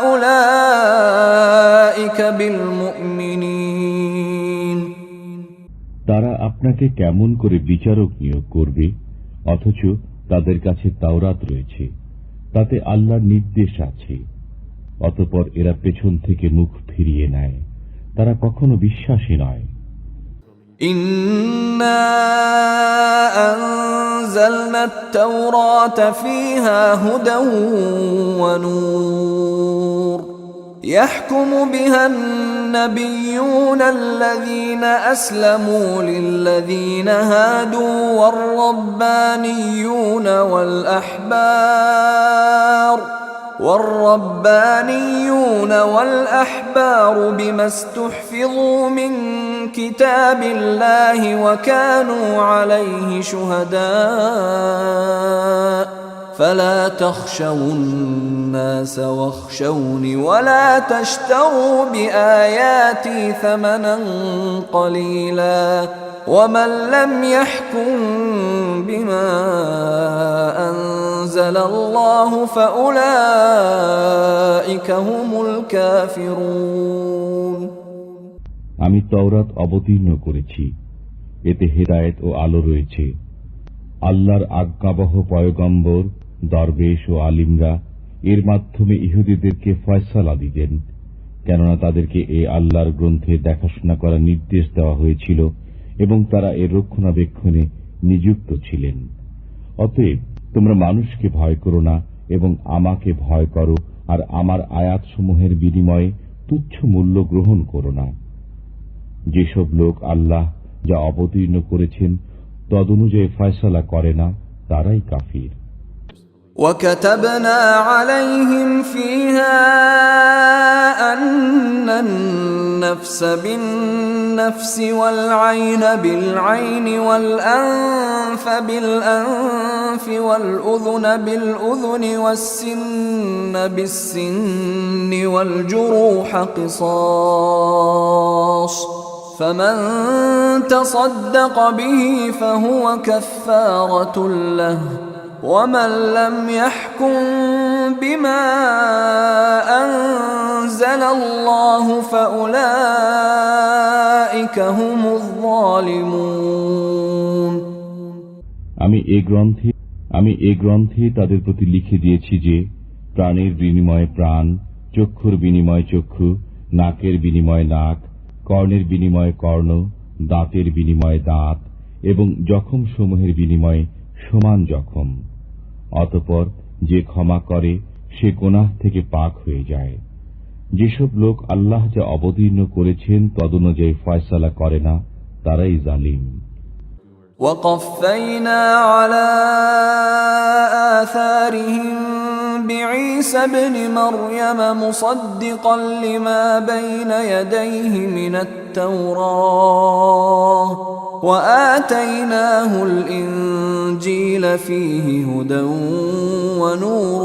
أولئك بالمؤمنين তারা আপনাকে কেমন করে বিচারক নিয়োগ করবে অথচ তাদের কাছে তাওরাত রয়েছে, তাতে আল্লাহর নির্দেশ আছে। অতঃপর এরা পেছন থেকে মুখ ফিরিয়ে নেয়, তারা কখনো বিশ্বাসী নয়। إنا أنزلنا التوراة فيها هدى ونور يحكم بها النبيون الذين أسلموا للذين هادوا والربانيون والأحبار بما استحفظوا من كتاب الله وكانوا عليه شهداء فلا تخشوا الناس واخشوني ولا تشتروا بآياتي ثمنا قليلا ومن لم يحكم بما أنزل الله فأولئك هم الكافرون আমি তাওরাত অবতীর্ণ করেছি, এতে হেদায়েত ও আলো রয়েছে। আল্লাহর আজ্ঞাবহ পয়গম্বর, দরবেশ ও আলিমরা এর মাধ্যমে ইহুদিদেরকে ফয়সালা দিতেন, কেননা তাদেরকে এ আল্লাহর গ্রন্থে দেখাশোনা করার নির্দেশ দেওয়া হয়েছিল এবং তারা এর রক্ষণাবেক্ষণে নিযুক্ত ছিলেন। অতএব তোমরা মানুষকে ভয় করো না এবং আমাকে ভয় করো, আর আমার আয়াতসমূহের বিনিময়ে তুচ্ছ মূল্য গ্রহণ করো না। যেসব লোক আল্লাহ যা অবতীর্ণ করেছেন তদনুযায়ী ফয়সালা করে না তারাই কাফির। وكتبنا عليهم فيها أن النفس بالنفس والعين بالعين والأنف بالأنف والأذن بالأذن والسن بالسن والجروح قصاص فمن تصدق به فهو كفارة له ومن لم يحكم بما أنزل الله فأولئك هم الظالمون আমি এ গ্রন্থে তাদের প্রতি লিখে দিয়েছি যে প্রাণের বিনিময়ে প্রাণ, চক্ষুর বিনিময়ে চক্ষু, নাকের বিনিময়ে নাক, কর্ণের বিনিময়ে কর্ণ, দাঁতের বিনিময়ে দাঁত এবং জখম সমূহের বিনিময়ে সমান জখম। অতঃপর যে ক্ষমা করে সে গুনাহ থেকে পাক হয়ে যায়। যেসব লোক আল্লাহ যা অবতীর্ণ করেছেন তদনুযায়ী ফয়সালা করে না তারাই জালিম। وقفينا على آثارهم بعيسى ابن مريم مصدقا لما بين يديه من التوراة وآتيناه الإنجيل فيه هدى ونور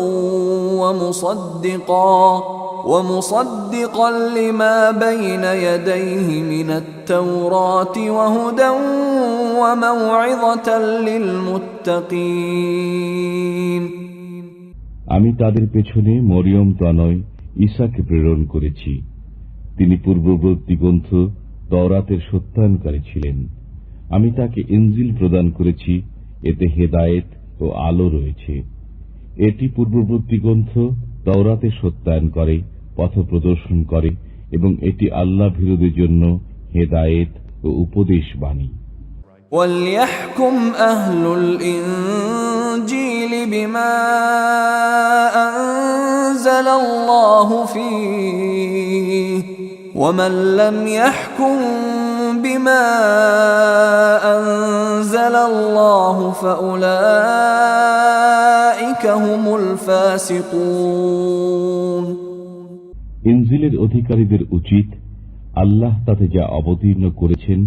ومصدقا لما بين يديه من التوراة وهدى وموعظة للمتقين আমি তাদের পেছনে মরিয়ম তনয় ঈসাকে প্রেরণ করেছি। তিনি পূর্ববর্তী গ্রন্থ তওরাতের সত্যায়নকারী ছিলেন। আমি তাকে ইনজিল প্রদান করেছি, এতে হেদায়েত ও আলো রয়েছে। এটি পূর্ববর্তী গ্রন্থ তওরাতের সত্যায়ন করে, পথ প্রদর্শন করে এবং এটি আল্লাহ ভীরুদের জন্য হেদায়েত ও উপদেশ বাণী। وَلْيَحْكُمْ أَهْلُ الْإِنْجِيلِ بِمَا أَنزَلَ اللَّهُ فِيهِ وَمَنْ لَمْ يَحْكُمْ بِمَا أَنزَلَ اللَّهُ فَأُولَئِكَ هُمُ الْفَاسِقُونَ ইনজিলের অধিকারীদের উচিত আল্লাহ তাতে যা অবতীর্ণ করেছেন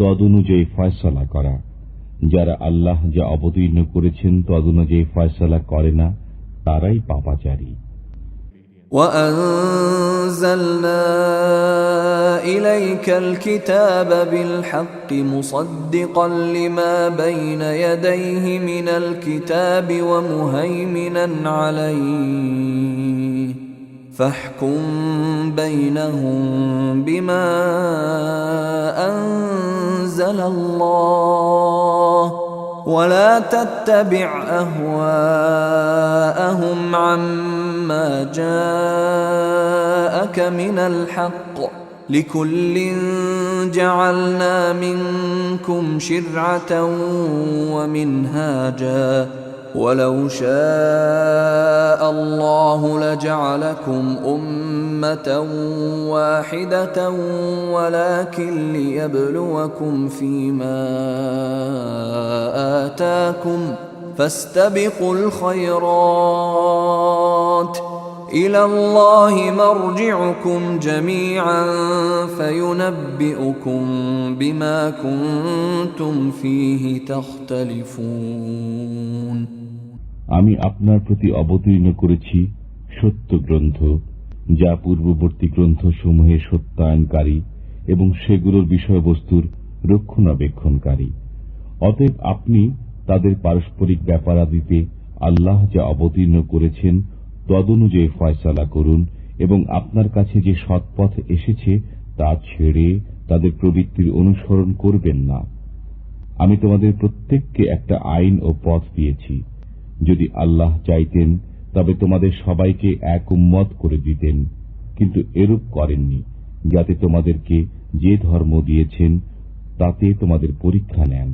তদনুযায়ী ফয়সালা করা। যারা আল্লাহ যা অবতীর্ণ করেছেন তদনুযায়ী ফয়সালা করে না তারাই পাপাচারী। وَأَنزَلْنَا إِلَيْكَ الْكِتَابَ بِالْحَقِّ مُصَدِّقًا لِمَا بَيْنَ يَدَيْهِ مِنَ الْكِتَابِ وَمُهَيْمِنًا عَلَيْهِ فَاحْكُم بَيْنَهُم بِمَا أَنزَلَ اللَّهُ وَلَا تَتَّبِعْ أَهْوَاءَهُمْ عَمَّا جَاءَكَ مِنَ الْحَقِّ لِكُلٍّ جَعَلْنَا مِنكُمْ شِرْعَةً وَمِنْهَاجًا وَلَوْ شَاءَ اللَّهُ لَجَعَلَكُمْ أُمَّةً وَاحِدَةً وَلَكِنْ لِيَبْلُوَكُمْ فِيمَا آتَاكُمْ فَاسْتَبِقُوا الْخَيْرَاتِ إِلَى اللَّهِ مَرْجِعُكُمْ جَمِيعًا فَيُنَبِّئُكُم بِمَا كُنتُمْ فِيهِ تَخْتَلِفُونَ আমি আপনার প্রতি অবতীর্ণ করেছি সত্য গ্রন্থ, যা পূর্ববর্তী গ্রন্থসমূহের সত্যায়নকারী এবং সেগুলোর বিষয়বস্তুর রক্ষণাবেক্ষণকারী। অতএব আপনি তাদের পারস্পরিক ব্যাপারাদিতে আল্লাহ যা অবতীর্ণ করেছেন তদনুযায়ী ফয়সালা করুন এবং আপনার কাছে যে সৎপথ এসেছে তা ছেড়ে তাদের প্রবৃত্তির অনুসরণ করবেন না। আমি তোমাদের প্রত্যেককে একটা আইন ও পথ দিয়েছি। যদি আল্লাহ চাইতেন তবে তোমাদের সবাইকে এক উম্মত করে দিতেন, কিন্তু এরূপ করেননি, যাতে তোমাদেরকে যে ধর্ম দিয়েছেন তাতে তোমাদের পরীক্ষা নেন।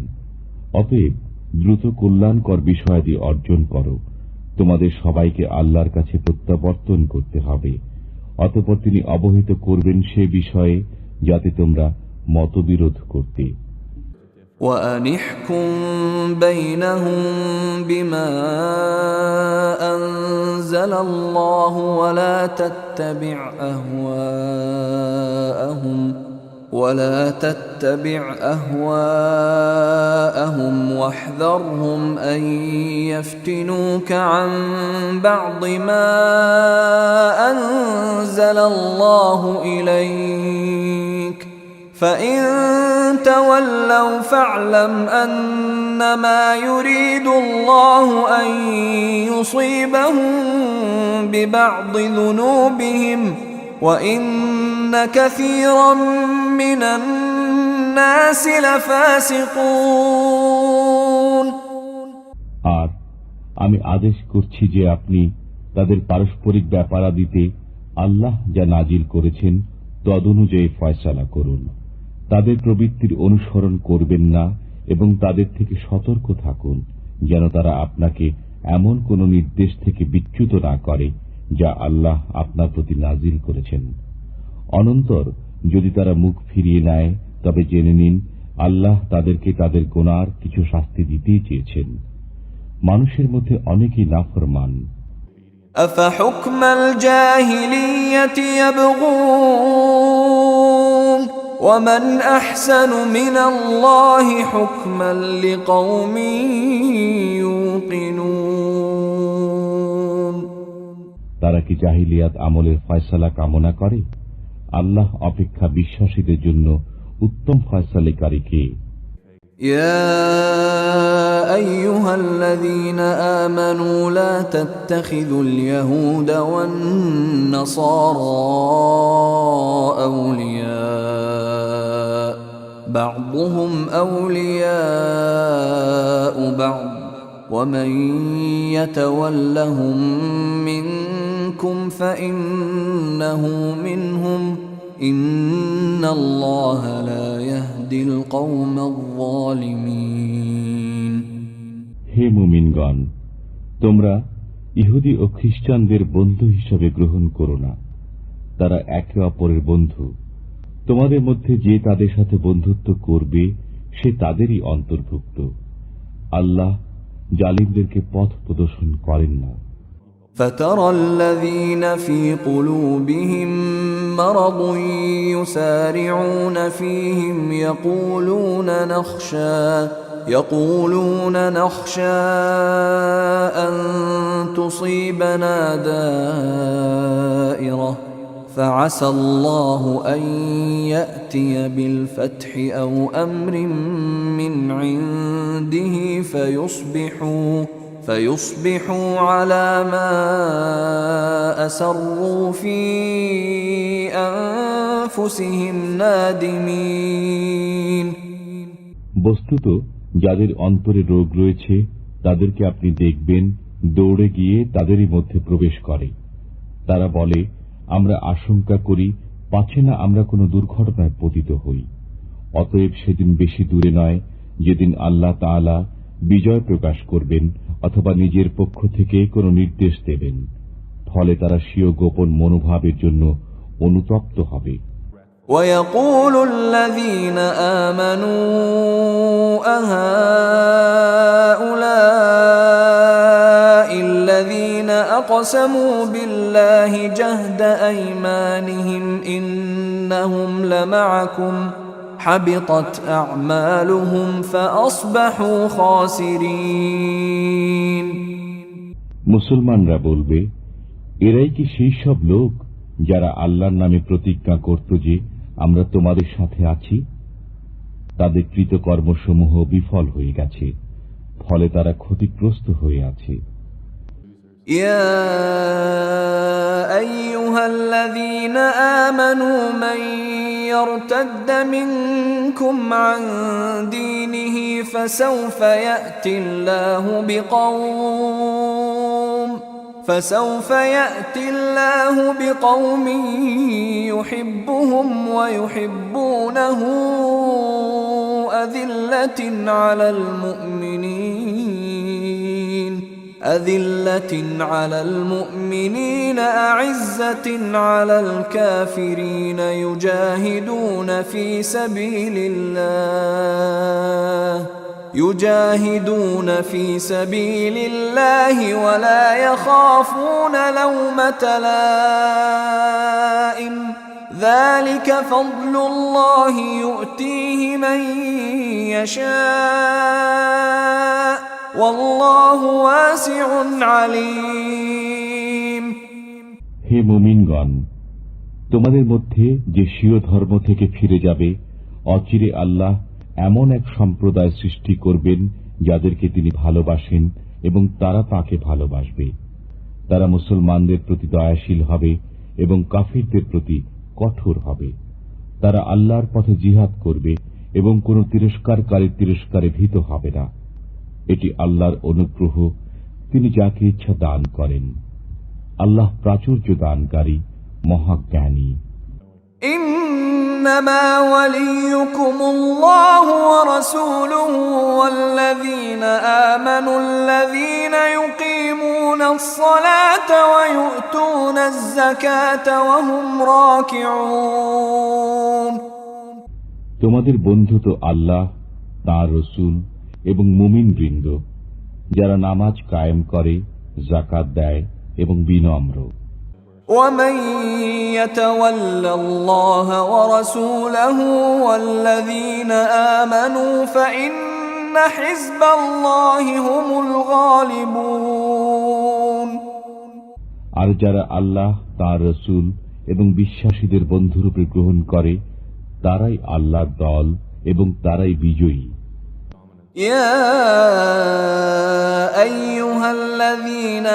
অতএব দ্রুত কল্যাণকর বিষয়াদি অর্জন করো। তোমাদের সবাইকে আল্লাহর কাছে প্রত্যাবর্তন করতে হবে। অতঃপর তিনি অবহিত করবেন সে বিষয়ে যাতে তোমরা মতবিরোধ করতে। وأنحكم بينهم بما أنزل الله ولا تتبع أهواءهم واحذرهم أن يفتنوك عن بعض ما أنزل الله إليك فإن تولوا فاعلم أنما يريد الله أن يصيبهم ببعض ذنوبهم وإن كثيرا من الناس لفاسقون আর আমি আদেশ করছি যে আপনি তাদের পারস্পরিক ব্যাপারাদিতে আল্লাহ যা নাজিল করেছেন তদনুযায়ী ফয়সালা করুন। তাদের প্রবৃত্তির অনুসরণ করবেন না এবং তাদের থেকে সতর্ক থাকুন যেন তারা আপনাকে এমন কোন নির্দেশ থেকে বিচ্যুত না করে যা আল্লাহ আপনার প্রতি নাজিল করেছেন। অনন্তর যদি তারা মুখ ফিরিয়ে নেয় তবে জেনে নিন আল্লাহ তাদেরকে তাদের গুনার কিছু শাস্তি দিতেই চেয়েছেন। মানুষের মধ্যে অনেকেই নাফরমান। أفحكم الجاهلية يبغون ومن أحسن من الله حكما لقوم يوقنون তারা কি জাহিলিয়াত আমলের ফয়সালা কামনা করে? আল্লাহ অপেক্ষা বিশ্বাসীদের জন্য উত্তম ফয়সালাকারী কে? يا أيها الذين آمنوا لا تتخذوا اليهود والنصارى أولياء بعضهم أولياء بعض ومن يتولهم منكم فإنه منهم إن الله لا يهدي القوم الظالمين হে মুমিনগণ, তোমরা ইহুদি ও খ্রিস্টানদের বন্ধু হিসাবে গ্রহণ করো না। তারা একে অপরের বন্ধু। তোমাদের মধ্যে যে তাদের সাথে বন্ধুত্ব করবে সে তাদেরই অন্তর্ভুক্ত। আল্লাহ জালিমদেরকে পথ প্রদর্শন করেন না। فترى الذين في قلوبهم مرض يسارعون فيهم يقولون نخشى أن تصيبنا دائرة فعسى الله أن يأتي بالفتح أو أمر من عنده فيصبحوا على ما أسروا في أنفسهم نادمين বস্তুত যাদের অন্তরে রোগ রয়েছে তাদেরকে আপনি দেখবেন দৌড়ে গিয়ে তাদেরই মধ্যে প্রবেশ করে। তারা বলে, আমরা আশঙ্কা করি পাছে না আমরা কোনো দুর্ঘটনায় পতিত হই। অতএব সেদিন বেশি দূরে নয় যেদিন আল্লাহ তাআলা বিজয় প্রকাশ করবেন অথবা নিজের পক্ষ থেকে কোনো নির্দেশ দেবেন। ফলে তারা স্বীয় গোপন মনোভাবের জন্য অনুতপ্ত হবে। ويقول الذين آمنوا أهؤلاء الذين أقسموا بالله جهد أيمانهم إنهم لمعكم حبطت أعمالهم فأصبحوا خاسرين মুসলমানরা বলবে, এরাই কি সেই সব লোক যারা আল্লাহর নামে প্রতিজ্ঞা করত যে আমরা তোমাদের সাথে আছি? তাদের কৃতকর্মসমূহ বিফল হয়ে গেছে, ফলে তারা ক্ষতিগ্রস্ত হয়ে আছে। يا أيها الذين آمنوا من يرتد منكم عن دينه فسوف يأتي الله بقوم يحبهم ويحبونه أذلة على المؤمنين أذلة على المؤمنين أعزة على الكافرين يجاهدون في سبيل الله ولا يخافون لومة لائم ذلك فضل الله يؤتيه من يشاء والله واسع عليم। হে মুমিনগণ, তোমাদের মধ্যে যে স্বীয় ধর্ম থেকে ফিরে যাবে, অচিরে আল্লাহ এমন এক সম্প্রদায় সৃষ্টি করবেন যাদেরকে তিনি ভালোবাসেন এবং তারা তাকে ভালোবাসবে। তারা মুসলমানদের প্রতি দয়াশীল হবে এবং কাফিরদের প্রতি কঠোর হবে। তারা আল্লাহর পথে জিহাদ করবে এবং কোন তিরস্কারকারীর তিরস্কারে ভীত হবে না। এটি আল্লাহর অনুগ্রহ, তিনি যাকে ইচ্ছা দান করেন। আল্লাহ প্রাচুর্য দানকারী, মহাজ্ঞানী। إنما وليكم الله ورسوله والذين آمنوا الذين يقيمون الصلاة ويؤتون الزكاة وهم راكعون। তোমাদের বন্ধু তো আল্লাহ, তাঁর রসুল এবং মুমিন বৃন্দ, যারা নামাজ কায়েম করে, যাকাত দেয় এবং বিনম্র। ومن يتول الله ورسوله والذين آمنوا فإن حزب الله هم الغالبون। আর যারা আল্লাহ, তাঁর রসুল এবং বিশ্বাসীদের বন্ধুরূপে গ্রহণ করে, তারাই আল্লাহর দল এবং তারাই বিজয়ী। يا أيها الذين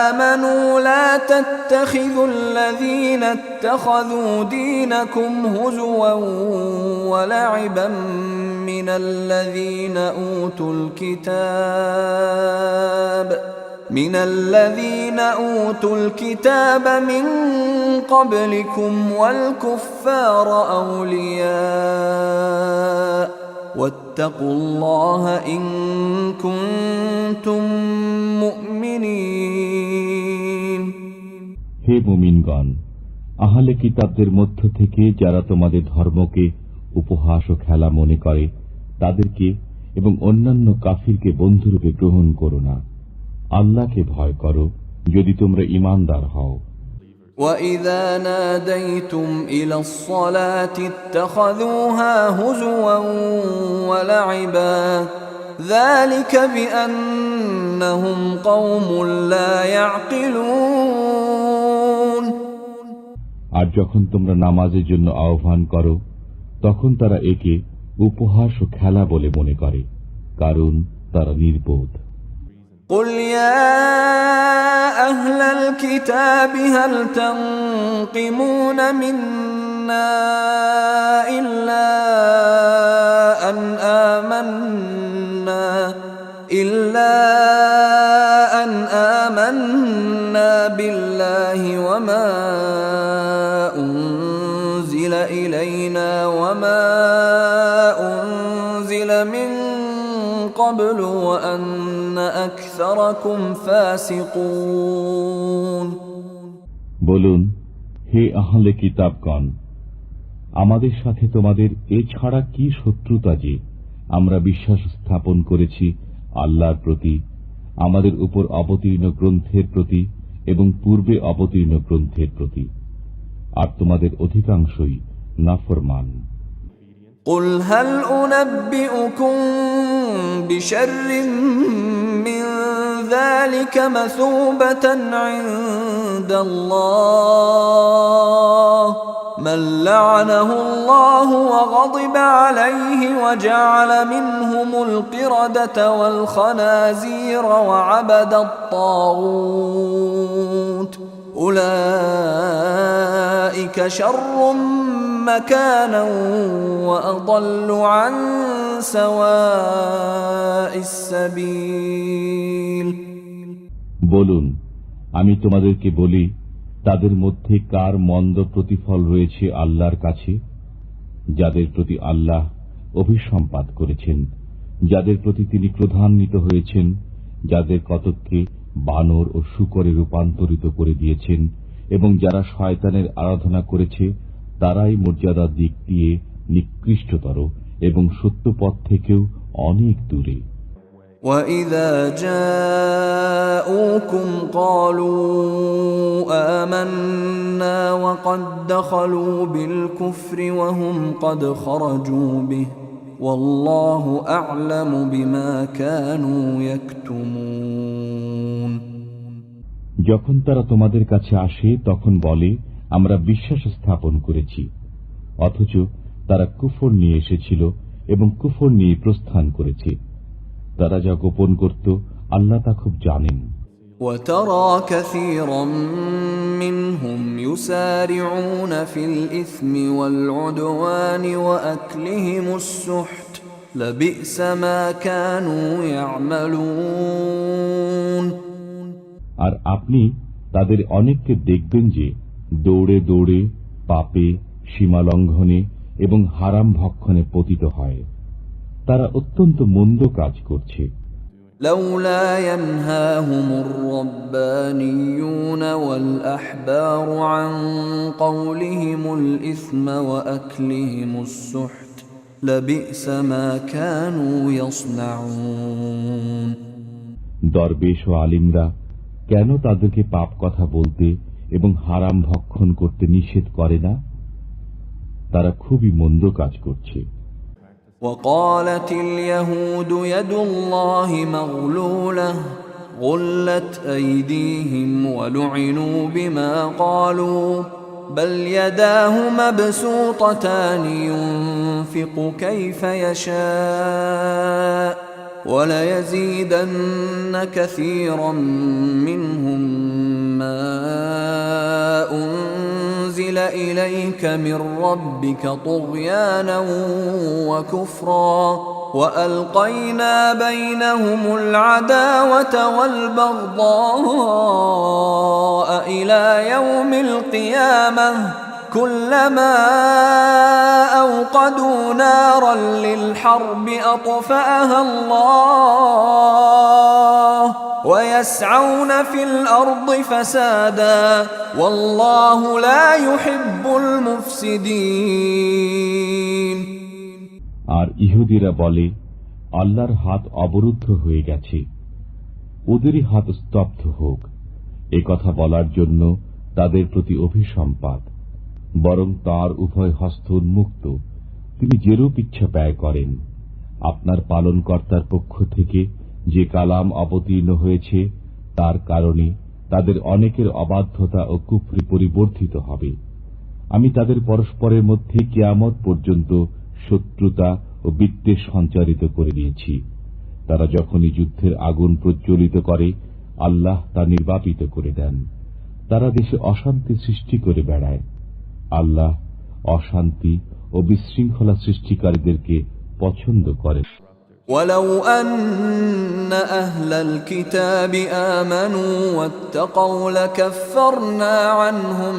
آمنوا لا تتخذوا الذين اتخذوا دينكم هزوا ولعبا من الذين أوتوا الكتاب من قبلكم والكفار أولياء واتقوا الله إن كنتم مؤمنين। হে মুমিনগণ, আহলে কিতাবদের মধ্য থেকে যারা তোমাদের ধর্মকে উপহাস ও খেলা মনে করে, তাদেরকে এবং অন্যান্য কাফিরকে বন্ধুরূপে গ্রহণ করো না। আল্লাহকে ভয় করো যদি তোমরা ঈমানদার হও। وَإِذَا نَادَيْتُمْ إِلَى الصَّلَاةِ اتَّخَذُوهَا هُزُوًا وَلَعِبًا ذَلِكَ بِأَنَّهُمْ قَوْمٌ لَا يَعْقِلُونَ। আর যখন তোমরা নামাজের জন্য আহ্বান করো, তখন তারা একে উপহাস ও খেলা বলে মনে করে, কারণ তারা নির্বোধ। قل يا أهل الكتاب هل تنقمون منا إلا أن آمنا بالله وما أنزل إلينا وما أنزل من قبل وأن أكثركم فاسقون। বলুন, হে আহলে কিতাবগণ, আমাদের সাথে তোমাদের এছাড়া কি শত্রুতা যে আমরা বিশ্বাস স্থাপন করেছি আল্লাহর প্রতি, আমাদের উপর অবতীর্ণ গ্রন্থের প্রতি এবং পূর্বে অবতীর্ণ গ্রন্থের প্রতি, আর তোমাদের অধিকাংশই নাফরমান। قل هل أنبئكم بشر من ذلك مثوبة عند الله من لعنه الله وغضب عليه وجعل منهم القردة والخنازير وعبد الطاغوت أولئك شر مكانا وأضل عن سواء السبيل। বলুন, আমি তোমাদেরকে বলি, তাদের মধ্যে কার মন্দ প্রতিফল রয়েছে আল্লাহর কাছে? যাদের প্রতি আল্লাহ অভিসম্পাত করেছেন, যাদের প্রতি তিনি ক্রোধান্বিত হয়েছেন যাদের কতককে বানর ও শূকরে রূপান্তরিত করে দিয়েছেন, এবং যারা শয়তানের আরাধনা করেছে তারাই মর্যাদার দিক দিয়ে নিকৃষ্টতর এবং সত্য পথ থেকেও অনেক দূরে। وَإِذَا جَاءُوكُمْ قَالُوا آمَنَّا وَقَدْ دَخَلُوا بِالْكُفْرِ وَهُمْ قَدْ خَرَجُوا بِهِ وَاللَّهُ أَعْلَمُ بِمَا كَانُوا يَكْتُمُونَ। যখন তারা তোমাদের কাছে আসে তখন বলে, আমরা বিশ্বাস স্থাপন করেছি, অথচ তারা কুফর নিয়ে এসেছিল এবং কুফর নিয়ে প্রস্থান করেছে। তারা যা গোপন করত আল্লাহ তা খুব জানেন। وَتَرَى كَثِيرًا مِّنْهُمْ يُسَارِعُونَ فِي الْإِثْمِ وَالْعُدْوَانِ وَأَكْلِهِمُ السُّحْتَ لَبِئْسَ مَا كَانُوا يَعْمَلُونَ। আর আপনি তাদের অনেককে দেখবেন যে দৌড়ে দৌড়ে পাপে, সীমা লঙ্ঘনে এবং হারাম ভক্ষণে পতিত হয়। তারা অত্যন্ত মন্দ কাজ করছে। لولا ينهاهم الربانيون والأحبار عن قولهم الإثم وأكلهم السحت لبئس ما كانوا يصنعون। দরবেশ ও আলিমরা কেন তাদেরকে পাপ কথা বলতে এবং হারাম ভক্ষণ করতে নিষেধ করে না? তারা খুবই মন্দ কাজ করছে। وقالت اليهود يد الله مغلولة غلت أيديهم ولعنوا بما قالوا بل يداه مبسوطتان ينفق كيف يشاء وليزيدن كثيرا منهم ما أنزل إليك من ربك طغيانا وكفرا وألقينا بينهم العداوة والبغضاء إلى يوم القيامة كلما أوقدوا نارا للحرب أطفأها الله ويسعون في الأرض فسادا والله لا يحب المفسدين। আর ইহুদিরা বলে, আল্লাহর হাত অবরুদ্ধ হয়ে গেছে, ওদেরই হাত স্তব্ধ হোক। এ কথা বলার জন্য তাদের প্রতি অভিসম্পাত, বরং তার উভয় হস্ত উন্মুক্ত, তিনি যেরূপ ইচ্ছা ব্যয় করেন। আপনার পালনকর্তার পক্ষ থেকে যে কালাম অবতীর্ণ হয়েছে তার কারণে তাদের অনেকের অবাধ্যতা ও কুফরি পরিবর্ধিত হবে। আমি তাদের পরস্পরের মধ্যে কিয়ামত পর্যন্ত শত্রুতা ও বিদ্বেষ সঞ্চারিত করে দিয়েছি। তারা যখনই যুদ্ধের আগুন প্রজ্বলিত করে আল্লাহ তা নির্বাপিত করে দেন। তারা দেশে অশান্তি সৃষ্টি করে বেড়ায়। আল্লাহ অশান্তি ও বিশৃঙ্খলা সৃষ্টিকারীদেরকে পছন্দ করেন। ولو أن أهل الكتاب آمنوا واتقوا لكفرنا عنهم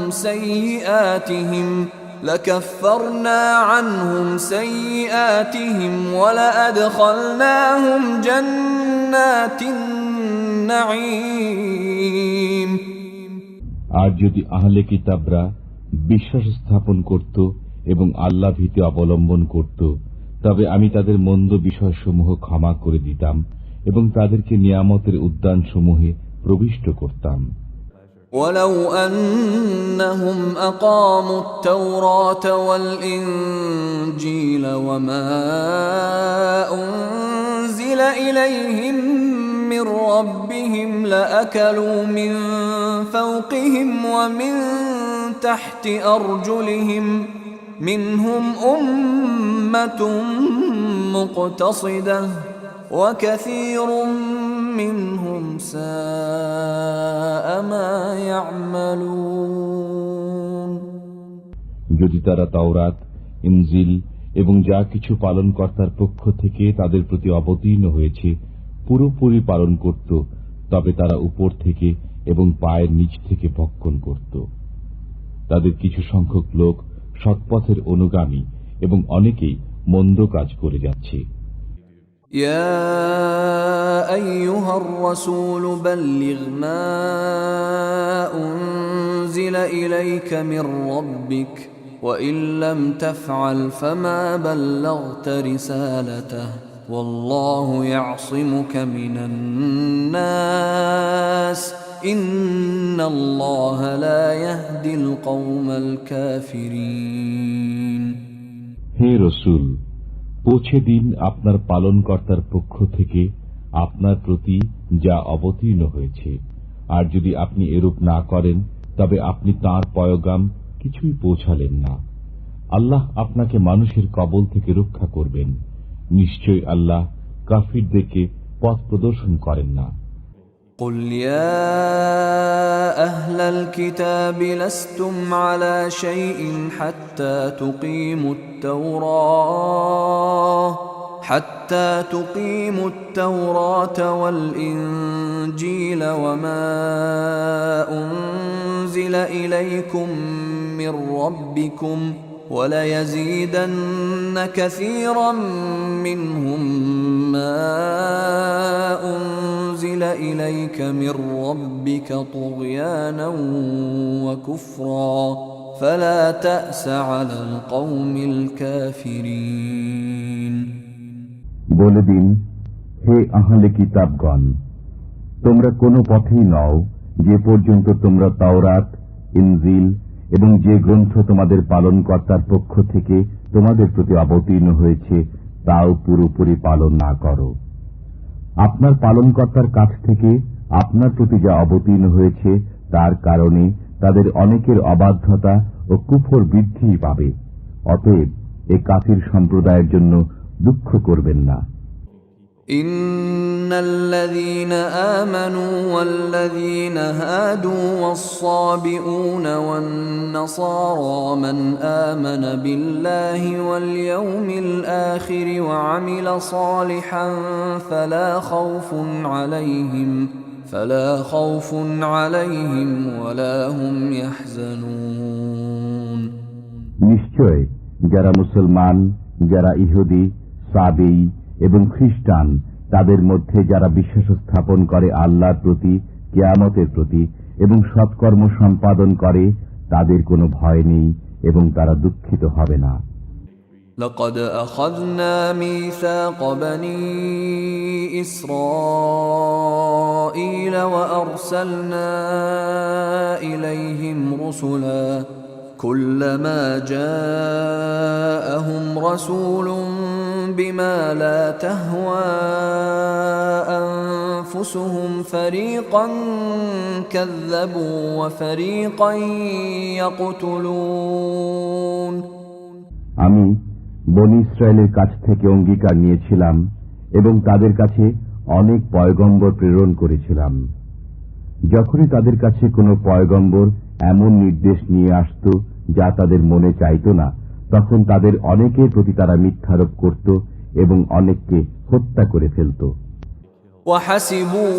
سيئاتهم ولأدخلناهم جنات النعيم। আর যদি আহলে কিতাবরা বিশ্বাস স্থাপন করত এবং আল্লাহ ভীতি অবলম্বন করত, তবে আমি তাদের মন্দ বিষয়সমূহ ক্ষমা করে দিতাম এবং তাদেরকে নিয়ামতের উদ্যানসমূহে প্রবিষ্ট করতাম। ولو أنهم أقاموا التوراة والإنجيل وما أنزل إليهم من ربهم لأكلوا من فوقهم ومن تحت أرجلهم منهم أمة مقتصدة وكثير منهم ساء ما يعملون। যদি তারা তাওরাত, ইনজিল এবং যা কিছু পালনকর্তার পক্ষ থেকে তাদের প্রতি অবতীর্ণ হয়েছে পুরোপুরি পালন করত, তবে তারা উপর থেকে এবং পায়ের নিচ থেকে ভক্ষণ করত। তাদের কিছু সংখ্যক লোক সৎপথের অনুগামী এবং অনেকেই মন্দ কাজ করে যাচ্ছে। يا أيها الرسول بلغ ما أنزل إليك من ربك وإن لم تفعل فما بلغت رسالته والله يعصمك من الناس إن الله لا يهدي القوم الكافرين হে রসূল, পৌঁছে দিন আপনার পালনকর্তার পক্ষ থেকে আপনার প্রতি যা অবতীর্ণ হয়েছে, আর যদি আপনি এরূপ না করেন তবে আপনি তাঁর পয়গাম কিছুই পৌঁছালেন না। আল্লাহ আপনাকে মানুষের কবল থেকে রক্ষা করবেন। নিশ্চয় আল্লাহ কাফিরদেরকে পথ প্রদর্শন করেন না। قل يا أهل الكتاب لستم على شيء حتى تقيموا التوراة والإنجيل وما أنزل إليكم من ربكم وليزيدن كثيرا منهم ما أنزل إليك من ربك طغيانا وكفرا فلا تأس على القوم الكافرين বলে দিন, হে আহলে কিতাবগণ, তোমরা কোনো পথেই নও যে পর্যন্ত তোমরা তাওরাত, ইনজিল এবং যে গ্রন্থ তোমাদের পালনকর্তার পক্ষ থেকে তোমাদের প্রতি অবতীর্ণ হয়েছে তাও পুরোপুরি পালন না করো। আপনার পালনকর্তার কাছ থেকে আপনার প্রতি যা অবতীর্ণ হয়েছে তার কারণে তাদের অনেকের অবাধ্যতা ও কুফর বৃদ্ধি পাবে। অতএব এ কাফির সম্প্রদায়ের জন্য দুঃখ করবেন না। إن الذين آمنوا والذين هادوا والصابئون والنصارى من آمن بالله واليوم الآخر وعمل صالحا فلا خوف عليهم ولا هم يحزنون নিশ্চয় যারা মুসলমান, যারা ইহুদি, সাবেই এবং খ্রিস্টান, তাদের মধ্যে যারা বিশ্বাস স্থাপন করে আল্লাহর প্রতি, কিয়ামতের প্রতি এবং সৎকর্ম সম্পাদন করে, তাদের কোনো ভয় নেই এবং তারা দুঃখিত হবে না। لقد أخذنا ميثاق بني إسرائيل وأرسلنا إليهم رسلا كلما جاءهم رسول بما لا تهوى أنفسهم فريقا كذبوا وفريقا يقتلون আমি বনী ইসরায়েলের কাছ থেকে অঙ্গীকার নিয়েছিলাম এবং তাদের কাছে অনেক পয়গম্বর প্রেরণ করেছিলাম। যখনই তাদের কাছে কোনো পয়গম্বর এমন নির্দেশ নিয়ে আসত যা তাদের মনে চাইত না, তখন তাদের অনেকের প্রতি তারা মিথ্যারোপ করত এবং অনেককে হত্যা করে ফেলত। وحسبوا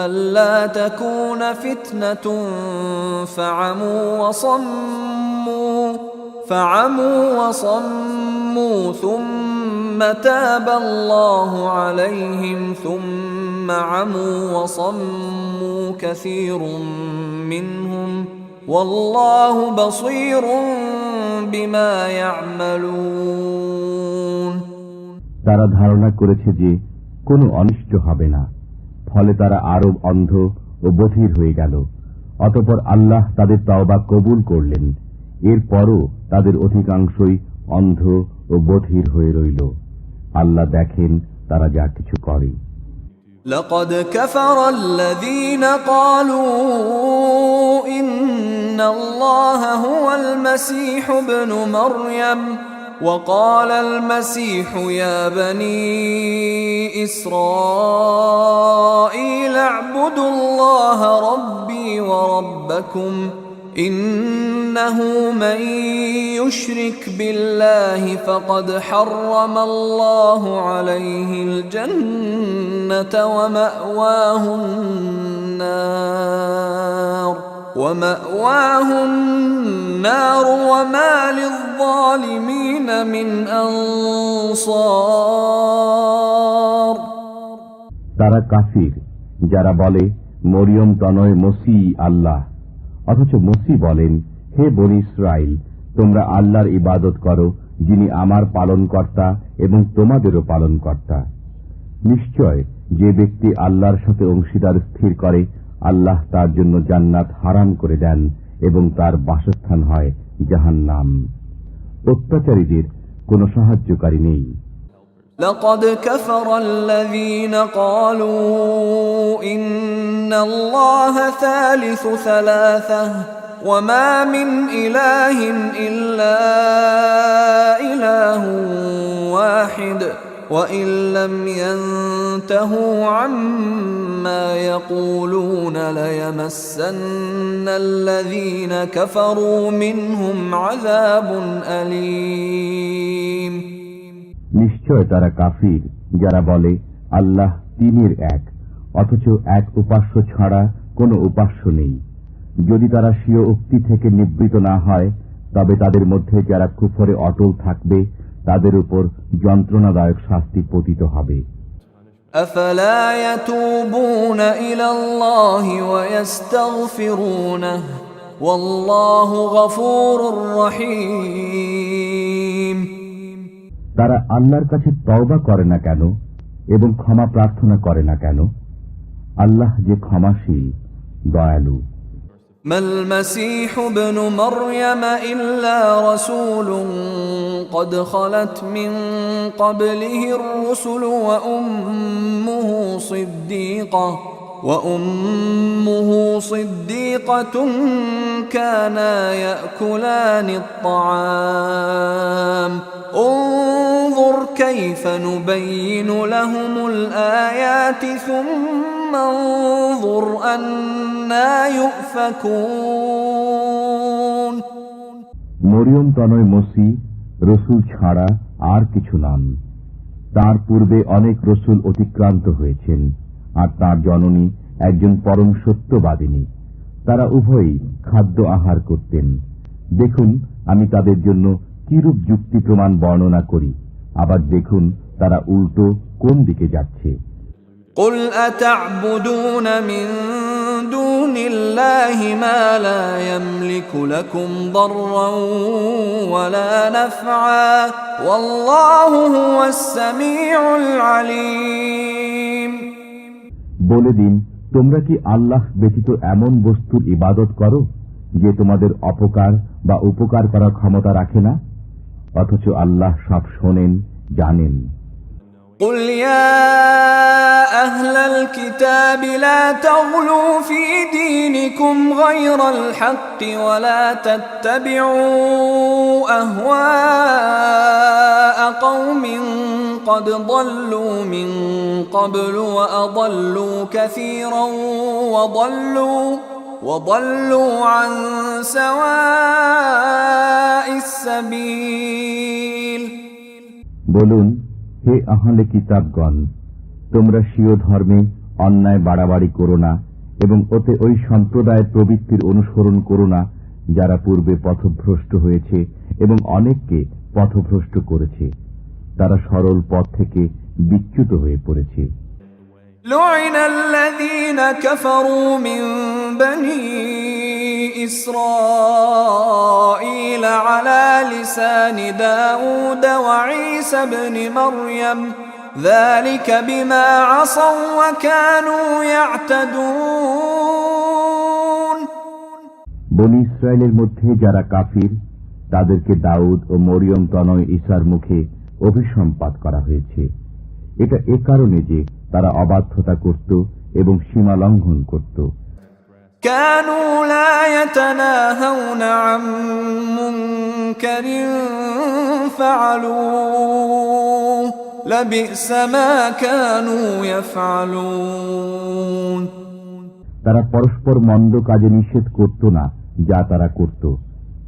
ألا تكون فتنة فعموا وصموا ثم تاب الله عليهم ثم عموا وصموا كثير منهم والله بصير بما يعملون তারা ধারণা করেছে যে কোনো অনিষ্ট হবে না, ফলে তারা আরো অন্ধ ও বধির হয়ে গেল। অতঃপর আল্লাহ তাদের তওবা কবুল করলেন। এরপরও তাদের অধিকাংশই অন্ধ ও বধির হয়ে রইল। আল্লাহ দেখেন তারা যা কিছু করে। لقد كفر الذين قالوا إن الله هو المسيح ابن مريم وقال المسيح يا بني إسرائيل اعبدوا الله ربي وربكم إنه من يشرك بالله فقد حرم الله عليه الجنة ومأواه النار ومأواهم النار وما للظالمين من أنصار তারা কাফির যারা বলে মরিয়ম তনয় মসিহ আল্লাহ, অথচ মসিহ বলেন, হে বনী ইসরাইল, তোমরা আল্লাহর ইবাদত করো যিনি আমার পালনকর্তা এবং তোমাদেরও পালনকর্তা। নিশ্চয় যে ব্যক্তি আল্লাহর সাথে অংশীদার স্থির করে, আল্লাহ তার জন্য জান্নাত হারাম করে দেন এবং তার বাসস্থান হয় জাহান্নাম। অত্যাচারীদের কোনো সাহায্যকারী নেই। لقد كفر الذين قالوا إن الله ثالث ثلاثة وما من إله إلا إله واحد وإن لم ينتهوا عما يقولون ليمسن الذين كفروا منهم عذاب أليم নিশ্চয় তারা কাফির যারা বলে আল্লাহ তিনের এক, অথচ এক উপাস্য ছাড়া কোনো উপাস্য নেই। যদি তারা স্বীয় উক্তি থেকে নিবৃত না হয়, তবে তাদের মধ্যে যারা কুফরে অটল থাকবে তাদের উপর যন্ত্রণাদায়ক শাস্তি পতিত হবে। أفلا يتوبون إلى الله ويستغفرونه والله غفور رحيم তারা আল্লাহর কাছে তওবা করে না কেন এবং ক্ষমা প্রার্থনা করে না কেন? আল্লাহ যে ক্ষমাশীল, দয়ালু। ما المسيح ابن مريم إلا رسول قد خلت من قبله الرسل وأمه صديقة كانا يأكلان الطعام انظر كيف نبين لهم الآيات ثم انظر أنا يؤفكون মরিয়ম তনয় মসিহ রসুল ছাড়া আর কিছু নন। তার পূর্বে অনেক রসুল অতিক্রান্ত হয়েছেন, আর তার জননী একজন পরম সত্যবাদিনী। তারা উভয়ই খাদ্য আহার করতেন। দেখুন আমি তাদের জন্য কিরূপ যুক্তি প্রমাণ বর্ণনা করি, আবার দেখুন তারা উল্টো কোন দিকে যাচ্ছে। قل أتعبدون من دون الله ما لا يملك لكم ضرا ولا نفعا والله هو السميع العليم বলে দিন, তোমরা কি আল্লাহ ব্যতীত এমন বস্তুর ইবাদত করো যে তোমাদের অপকার বা উপকার করার ক্ষমতা রাখে না, অথচ আল্লাহ সব শোনেন, জানেন। قل يا أهل الكتاب لا تغلوا في دينكم غير الحق ولا تتبعوا أهواء قوم قد ضلوا من قبل وأضلوا كثيرا وضلوا عن سواء السبيل বলুন, হে আহলে কিতাবগণ, তোমরা স্বীয় ধর্মে অন্যায় বাড়াবাড়ি করো না এবং ওতে ওই সম্প্রদায়ের প্রবৃত্তির অনুসরণ করো না যারা পূর্বে পথভ্রষ্ট হয়েছে এবং অনেককে পথভ্রষ্ট করেছে। তারা সরল পথ থেকে বিচ্যুত হয়ে পড়েছে। لعن الذين كفروا من بني إسرائيل على لسان داود وعيسى بن مريم ذلك بما عصوا وكانوا يعتدون বনী ইসরায়েলের মধ্যে যারা কাফির, তাদেরকে দাউদ ও মরিয়ম তনয় ঈসার মুখে অভিসম্পাত করা হয়েছে। এটা এ কারণে যে তারা অবাধ্যতা করত এবং সীমা লঙ্ঘন করত। كانوا لا يتناهون عن منكر فعلوه لبئس ما كانوا يفعلون তারা পরস্পর মন্দ কাজে নিষেধ করত না যা তারা করত।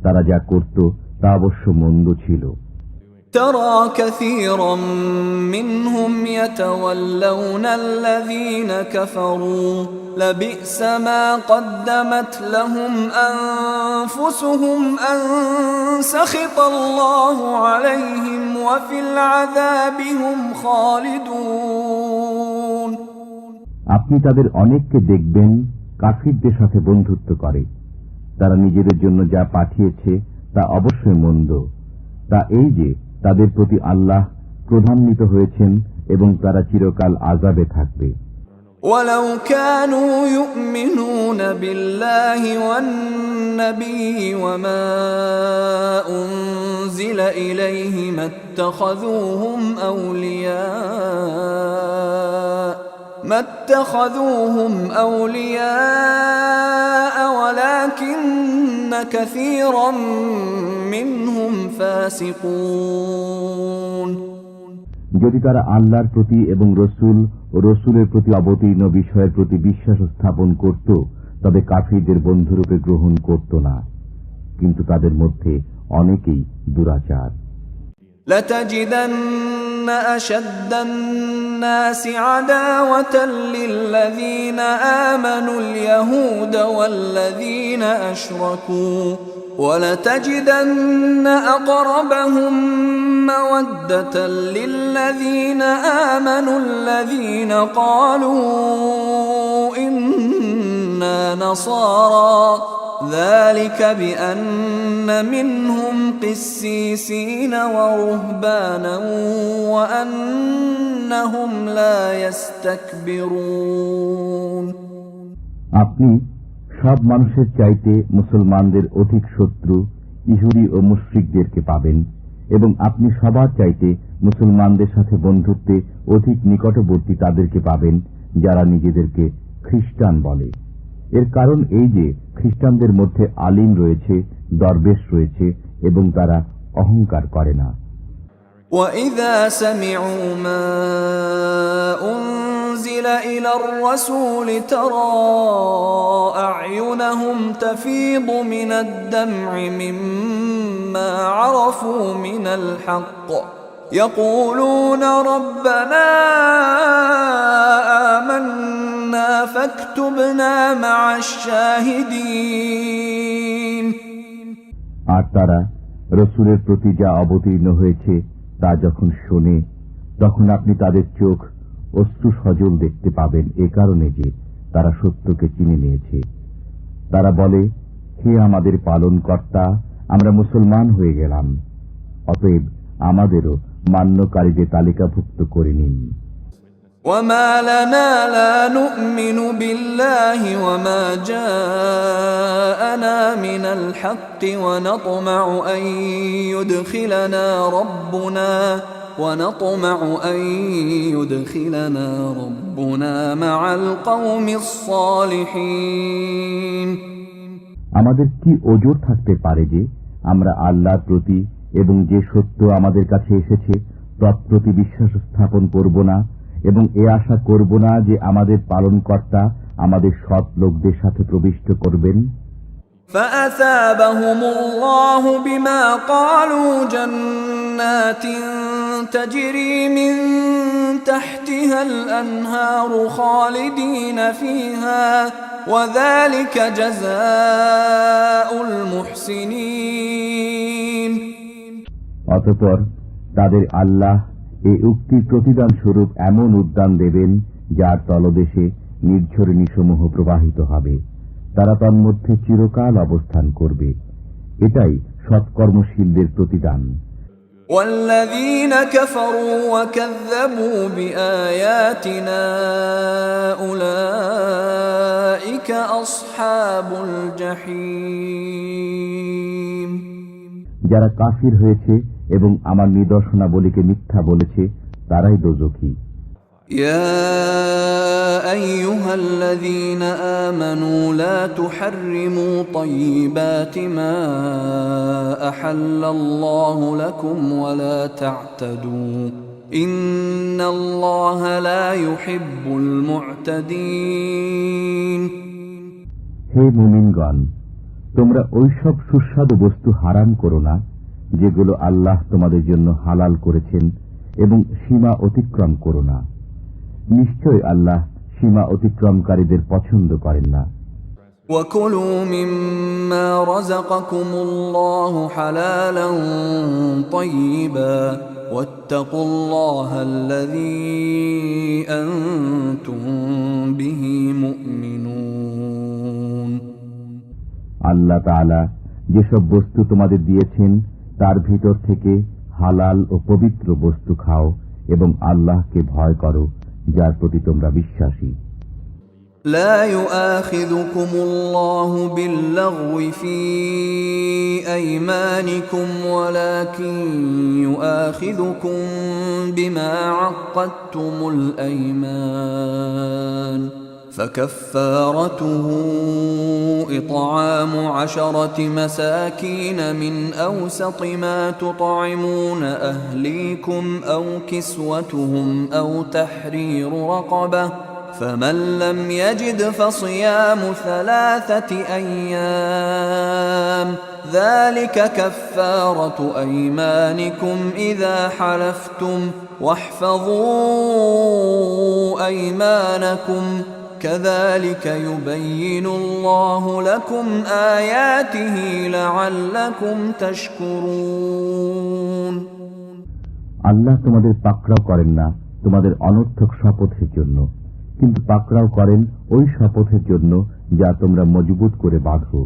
তারা যা করত তা অবশ্য মন্দ ছিল। ترى كثيرا منهم يتولون الذين كفروا لبئس ما قدمت لهم أنفسهم أن سخط الله عليهم وفي العذاب هم خالدون। আপনি তাদের অনেককে দেখবেন কাফিরদের সাথে বন্ধুত্ব করে, তারা নিজেদের জন্য যা পাঠিয়েছে তা অবশ্যই মন্দ। তা এই যে তাদের প্রতি আল্লাহ ক্রোধান্বিত হয়েছেন এবং তারা চিরকাল আযাবে থাকবে। ولو كانوا يؤمنون بالله والنبي وما أنزل إليه ما اتخذوهم أولياء ولكن كثيرا منهم فاسقون। যদি তারা আল্লাহর প্রতি এবং রসুলের প্রতি অবতীর্ণ বিষয়ের প্রতি বিশ্বাস স্থাপন করত, তবে কাফিরদের বন্ধুরূপে গ্রহণ করত না, কিন্তু তাদের মধ্যে অনেকেই দুরাচার। لتجدن أشد الناس عداوة للذين آمنوا اليهود والذين أشركوا ولتجدن أقربهم مودة للذين آمنوا الذين قالوا إنا نصارى ذلك بأن منهم قسيسين ورهبانا وأنهم لا يستكبرون। আপনি সব মানুষের চাইতে মুসলমানদের অধিক শত্রু ইহুদি ও মুশরিকদেরকে পাবেন, এবং আপনি সবার চাইতে মুসলমানদের সাথে বন্ধুত্বে অধিক নিকটবর্তী তাদেরকে পাবেন যারা নিজেদেরকে খ্রিস্টান বলে। এর কারণ এই যে খ্রিস্টানদের মধ্যে আলিম রয়েছে, দরবেশ রয়েছে, এবং তারা অহংকার করে না। وَإِذَا سَمِعُوا مَا أُنزِلَ إِلَى الرَّسُولِ تَرَى أَعْيُنَهُمْ تَفِيضُ مِنَ الدَّمْعِ مِمَّا عَرَفُوا مِنَ الْحَقِّ يَقُولُونَ رَبَّنَا آمَنَّا فَاكْتُبْنَا مَعَ الشَّاهِدِينَ। আর তারা রসুলের প্রতি যা অবতীর্ণ হয়েছে তা যখন শোনে, তখন আপনি তাদের চোখ অশ্রু সজল দেখতে পাবেন, এ কারণে যে তারা সত্যকে চিনে নিয়েছে। তারা বলে, হে আমাদের পালনকর্তা, আমরা মুসলমান হয়ে গেলাম, অতএব আমাদেরও মান্যকারীদের তালিকাভুক্ত করে নিন। وَمَا لَنَا لَا نُؤْمِنُ بِاللَّهِ وَمَا جَاءَنَا مِنَ الْحَقِّ وَنَطْمَعُ أَن يُدْخِلَنَا رَبُّنَا مَعَ الْقَوْمِ الصَّالِحِينَ। আমাদের কি ওজর থাকতে পারে যে আমরা আল্লাহর প্রতি এবং যে সত্য আমাদের কাছে এসেছে তৎপ্রতি বিশ্বাস স্থাপন করব না, এবং এ আশা করব না যে আমাদের পালনকর্তা আমাদের সৎ লোকদের সাথে প্রবিষ্ট করবেন। فَأَثَابَهُمُ اللَّهُ بِمَا قَالُوا جَنَّاتٍ تَجْرِي مِن تَحْتِهَا الْأَنْهَارُ خَالِدِينَ فِيهَا وَذَلِكَ جَزَاءُ الْمُحْسِنِينَ। অতঃপর তাদের আল্লাহ এই উক্তির প্রতিদান স্বরূপ এমন উদ্যান দেবেন যার তলদেশে নির্ঝরণীসমূহ প্রবাহিত হবে, তারা তন্মধ্যে চিরকাল অবস্থান করবে। এটাই সৎকর্মশীলদের প্রতিদান। وَالَّذِينَ كَفَرُوا وَكَذَّبُوا بِآيَاتِنَا أُولَئِكَ أَصْحَابُ الْجَحِيمِ। যারা কাফির হয়েছে এবং আমার নিদর্শনাবলীকে মিথ্যা বলেছে তারাই দোজখী। يا أيها الذين آمنوا لا تحرموا طيبات ما أحل الله لكم ولا تعتدوا إن الله لا يحب المعتدين। হে মুমিনগণ, তোমরা ওইসব সুস্বাদু বস্তু হারাম করো না যেগুলো আল্লাহ তোমাদের জন্য হালাল করেছেন, এবং সীমা অতিক্রম করো না। নিশ্চয় আল্লাহ সীমা অতিক্রমকারীদের পছন্দ করেন না। وَكُلُوا مِمَّا رَزَقَكُمُ اللَّهُ حَلَالًا طَيِّبًا وَاتَّقُوا اللَّهَ الَّذِي أَنْتُمْ بِهِ مُؤْمِنُونَ। আল্লাহ তাআলা যেসব বস্তু তোমাদের দিয়েছেন তার ভিতর থেকে হালাল ও পবিত্র বস্তু খাও এবং আল্লাহকে ভয় করো, যার প্রতি তোমরা বিশ্বাসী। لا يؤاخذكم الله باللغو في أيمانكم ولكن يؤاخذكم بما عقدتم الأيمان فكفارته إطعام 10 مساكين من أوسط ما تطعمون أهليكم أو كسوتهم أو تحرير رقبة فمن لم يجد فصيام 3 أيام ذلك كفارة أيمانكم إذا حلفتم واحفظوا أيمانكم كذلك يبين الله لكم آياته لعلكم تشكرون। আল্লাহ তোমাদের পাকড়াও করেন না তোমাদের অনর্থক শপথের জন্য, কিন্তু পাকড়াও করেন ওই শপথের জন্য যা তোমরা মজবুত করে বাঁধো।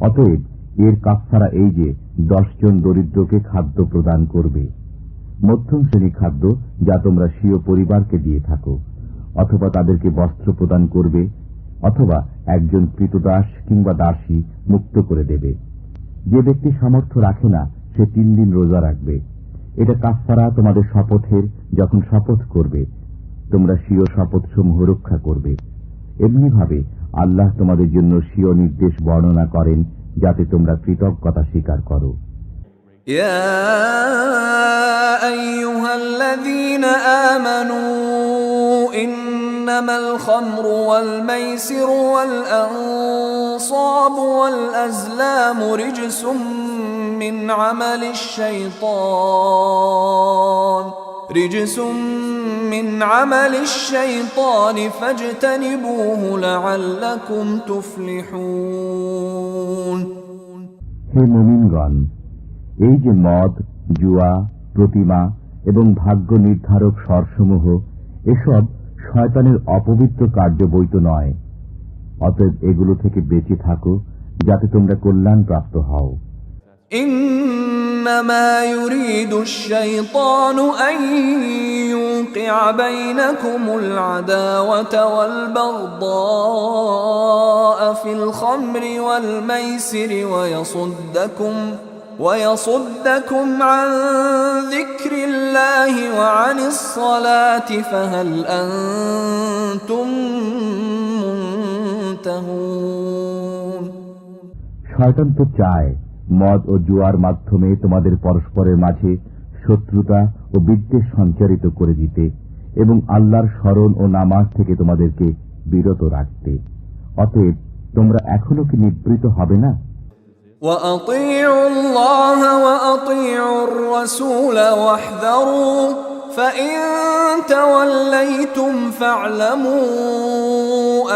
অতএব এর কাফফারা এই যে 10 জন দরিদ্রকে খাদ্য প্রদান করবে, মধ্যম শ্রেণী খাদ্য যা তোমরা স্বীয় পরিবারকে দিয়ে থাকো, অথবা তাদেরকে বস্ত্র প্রদান করবে, অথবা একজন কৃতদাস কিংবা দাসী মুক্ত করে দেবে। যে ব্যক্তি সামর্থ্য রাখে না সে 3 দিন রোজা রাখবে। এটা কাফফারা তোমাদের শপথের যখন শপথ করবে, তোমরা স্বীয় শপথসমূহ রক্ষা করবে। এমনিভাবে আল্লাহ তোমাদের জন্য স্বীয় নির্দেশ বর্ণনা করেন যাতে তোমরা কৃতজ্ঞতা স্বীকার করো। يا أيها الذين آمنوا إنما الخمر والميسر والأنصاب والأزلام رجس من عمل الشيطان فاجتنبوه لعلكم تفلحون। হে মুমিনগণ, এই যে মদ, জুয়া, প্রতিমা এবং ভাগ্য নির্ধারক স্বরসমূহ, এসব শয়তানের অপবিত্র কার্য বৈত নয়। অতএব এগুলো থেকে বেঁচে থাকো যাতে তোমরা কল্যাণ প্রাপ্ত হও। إنما يريد الشيطان أن يوقع بينكم العداوة والبغضاء في الخمر والميسر ويصدكم عن ذكر الله وعن الصلاة فهل أنتم منتهون। শয়তান তো চায় মদ ও জুয়ার মাধ্যমে তোমাদের পরস্পরের মাঝে শত্রুতা ও বিদ্বেষ সঞ্চারিত করে দিতে এবং আল্লাহর স্মরণ ও নামাজ থেকে তোমাদেরকে বিরত রাখতে। অতএব তোমরা এখনো কি নিবৃত হবে না? وأطيعوا الله وأطيعوا الرسول واحذروا فإن توليتم فاعلموا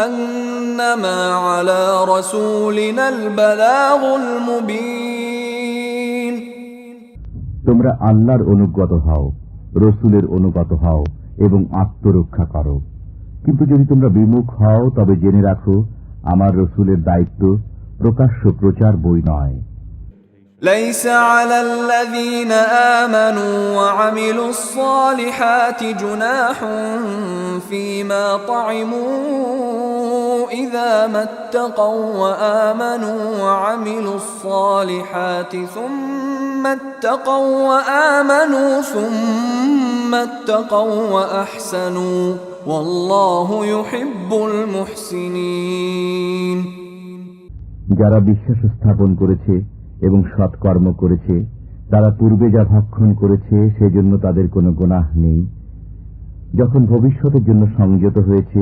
أنما على رسولنا البلاغ المبين। তোমরা আল্লাহর অনুগত হও, রসুলের অনুগত হও এবং আত্মরক্ষা করো। কিন্তু যদি তোমরা বিমুখ হও তবে জেনে রাখো আমার রসুলের দায়িত্ব প্রকাশ্য প্রচার বই নয়। ليس على الذين آمنوا وعملوا الصالحات جناح فيما طعموا إذا ما اتقوا وآمنوا وعملوا الصالحات ثم اتقوا وآمنوا ثم اتقوا وأحسنوا والله يحب المحسنين। যারা বিশ্বাস স্থাপন করেছে এবং সৎকর্ম করেছে তারা পূর্বে যা ভক্ষণ করেছে সেজন্য তাদের কোনো গুনাহ নেই। যখন ভবিষ্যতের জন্য সংযত হয়েছে,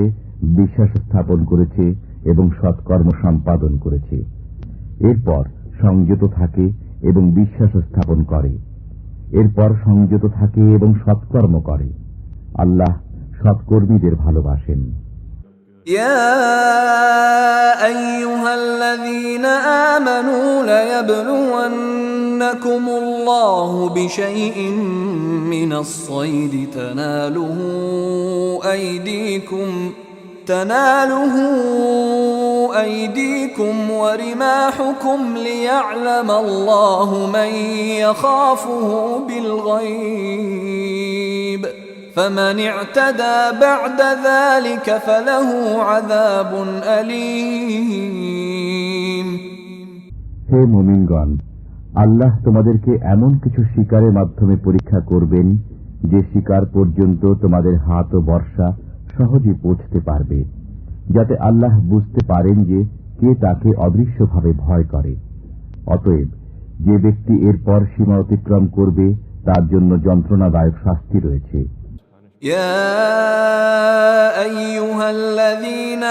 বিশ্বাস স্থাপন করেছে এবং সৎকর্ম সম্পাদন করেছে, এরপর সংযত থাকে এবং বিশ্বাস স্থাপন করে, এরপর সংযত থাকে এবং সৎকর্ম করে। আল্লাহ সৎকর্মীদের ভালোবাসেন। يا أيها الذين آمنوا ليبلونكم الله بشيء من الصيد تناله أيديكم ورماحكم ليعلم الله من يخافه بالغيب فمن اعتدى بعد ذلك فله عذاب أليم। হে মুমিনগণ, আল্লাহ তোমাদেরকে এমন কিছু শিকারের মাধ্যমে পরীক্ষা করবেন যে শিকার পর্যন্ত তোমাদের হাত ও বর্ষা সহজে পৌঁছতে পারবে, যাতে আল্লাহ বুঝতে পারেন যে কে তাকে অদৃশ্যভাবে ভয় করে। অতএব যে ব্যক্তি এরপর সীমা অতিক্রম করবে তার জন্য যন্ত্রণাদায়ক শাস্তি রয়েছে। يا أيها الذين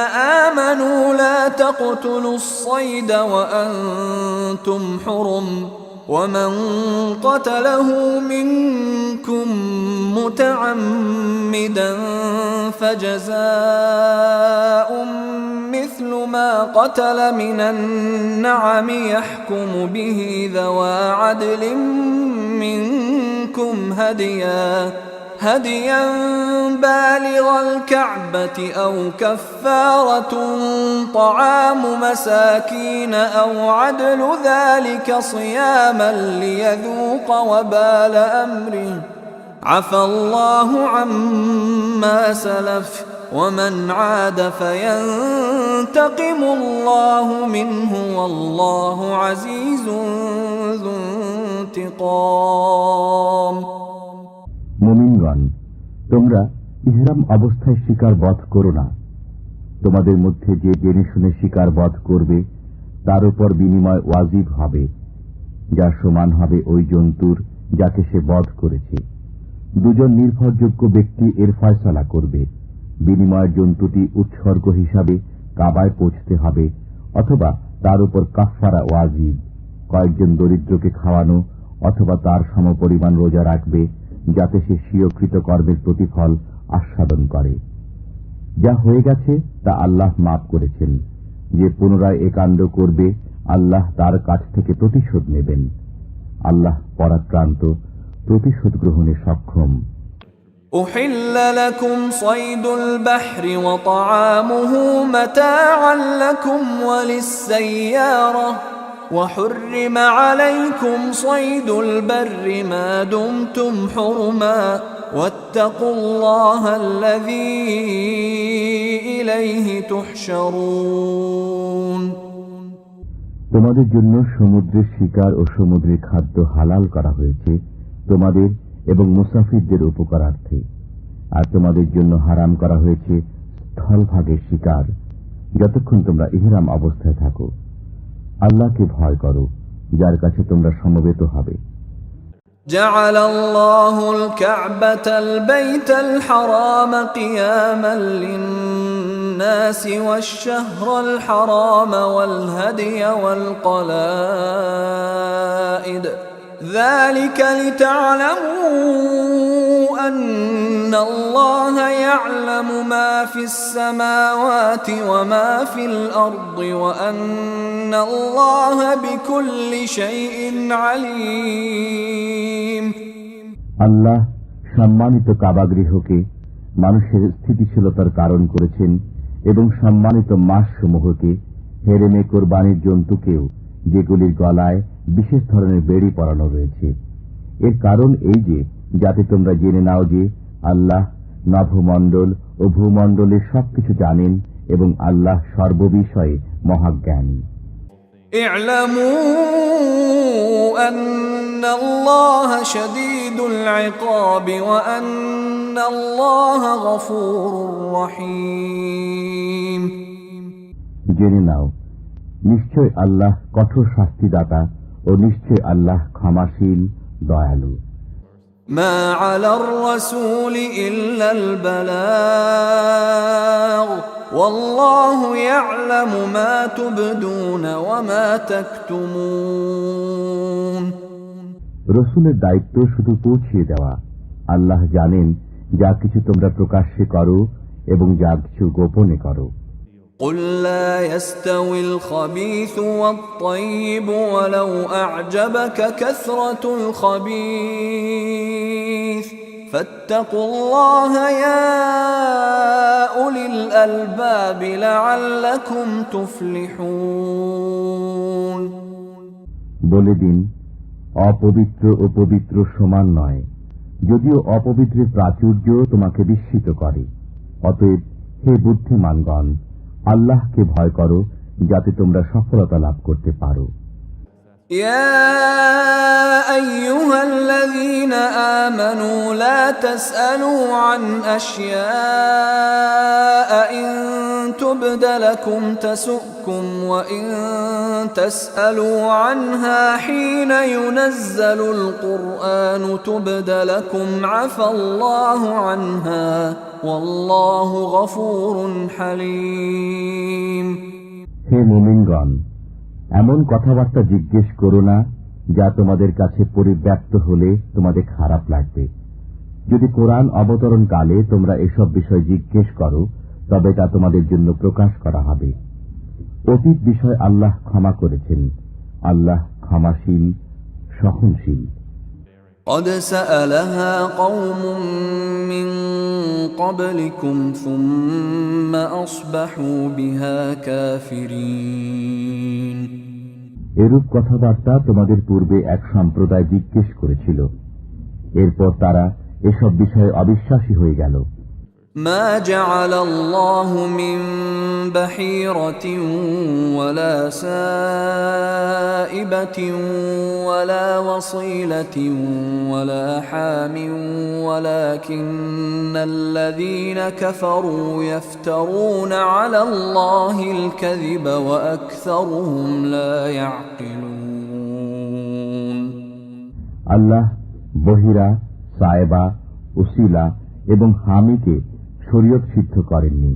آمنوا لا تقتلوا الصيد وأنتم حرم ومن قتله منكم متعمدا فجزاء مثل ما قتل من النعم يحكم به ذوى عدل منكم هديا بالغ الكعبة أو كفارة طعام مساكين أو عدل ذلك صياما ليذوق وبال أمره عفى الله عما سلف ومن عاد فينتقم الله منه والله عزيز ذو انتقام। মুমিনগণ, তোমরা ইহরাম অবস্থায় শিকার বধ করো না। তোমাদের মধ্যে যে জেনে শুনে শিকার বধ করবে তার উপর বিনিময় ওয়াজিব হবে, যা সমান হবে ওই জন্তুর যাকে সে বধ করেছে। দুজন নির্ভরযোগ্য ব্যক্তি এর ফয়সালা করবে। বিনিময়ের জন্তুটি উৎসর্গ হিসাবে কাবায় পৌঁছতে হবে, অথবা তার উপর কাফফারা ওয়াজিব, কয়েকজন দরিদ্রকে খাওয়ানো অথবা তার সমপরিমাণ রোজা রাখবে, যাতে সে স্বীয়কৃত কর্মের প্রতিফল আস্বাদন করে। যা হয়ে গেছে তা আল্লাহ মাফ করেছেন। যে পুনরায় এ কাণ্ড করবে আল্লাহ তার কাছ থেকে প্রতিশোধ নেবেন। আল্লাহ পরাক্রান্ত, প্রতিশোধ গ্রহণে সক্ষম। أحل لكم صيد البحر وطعامه متاعا لكم وللسيارة وحرم عليكم صيد البر ما دمتم حرما واتقوا الله الذي إليه تحشرون। তোমাদের জন্য সমুদ্রের শিকার ও সমুদ্রের খাদ্য হালাল করা হয়েছে তোমাদের এবং মুসাফিরদের উপকারার্থে, আর তোমাদের জন্য হারাম করা হয়েছে স্থলভাগের শিকার, যতক্ষণ তোমরা ইহরাম অবস্থায় থাকো। আল্লাহকে ভয় করো, যার কাছে তোমরা সমবেত হবে। جعل الله الكعبة البيت الحرام قياما للناس والشهر الحرام والهدي والقلائد ذلك لتعلموا أن الله يعلم ما في السماوات وما في الأرض وأن الله بكل شيء عليم। আল্লাহ সম্মানিত কাবাগৃহকে মানুষের স্থিতিশীলতার কারণ করেছেন এবং সম্মানিত মাসসমূহকে হেরেমে কোরবানির জন্তুকেও, যেগুলির গলায় বিশেষ ধরনের বেড়ি পরানো রয়েছে। এর কারণ এই যে যাতে তোমরা জেনে নাও যে আল্লাহ নভমণ্ডল ও ভূমণ্ডলের সবকিছু জানেন এবং আল্লাহ সর্ববিষয়ে মহাজ্ঞানী। اعلموا أن الله شديد العقاب وأن الله غفور رحيم। জেনে নাও, নিশ্চয় আল্লাহ কঠোর শাস্তিদাতা ও নিশ্চয় আল্লাহ ক্ষমাশীল, দয়ালু। ما على الرسول إلا البلاغ والله يعلم ما تبدون وما تكتمون। রসুলের দায়িত্ব শুধু পৌঁছিয়ে দেওয়া। আল্লাহ জানেন যা কিছু তোমরা প্রকাশ্যে করো এবং যা কিছু গোপনে করো। قل لا يستوي الخبيث والطيب ولو أعجبك كثرة الخبيث فاتقوا الله يا أولي الألباب لعلكم تفلحون। বলে দিন, অপবিত্র ও পবিত্র সমান নয়, যদিও অপবিত্রের প্রাচুর্য তোমাকে বিস্মিত করে। অতএব হে বুদ্ধিমানগণ, আল্লাহকে ভয় করো যাতে তোমরা সফলতা লাভ করতে পারো। يا أيها الذين آمنوا لا تسألوا عن أشياء إن تبد لكم تسؤكم وإن تسألوا عنها حين ينزل القرآن تبد لكم عفى الله عنها والله غفور حليم। হে মুমিনগণ, এমন কথাবার্তা জিজ্ঞেস করো না যা তোমাদের কাছে পরিব্যক্ত হলে তোমাদের খারাপ লাগবে। যদি কোরআন অবতরণ কালে তোমরা এসব বিষয় জিজ্ঞেস করো তবে তা তোমাদের জন্য প্রকাশ করা হবে। অতীত বিষয় আল্লাহ ক্ষমা করেছেন। আল্লাহ ক্ষমাশীল, সহনশীল। قد سألها قوم من قبلكم ثم أصبحوا بها كافرين। এরূপ কথাবার্তা তোমাদের পূর্বে এক সম্প্রদায় জিজ্ঞেস করেছিল, এরপর তারা এসব বিষয়ে অবিশ্বাসী হয়ে গেল। ما جعل الله من بحيرة ولا سائبة ولا وصيلة ولا حام ولكن الذين كفروا يفترون على الله الكذب وأكثرهم لا يعقلون। আল্লাহ বহিরা, সায়েবা, উসিলা এবং হামিকে শরীয়ত সিদ্ধ করেননি,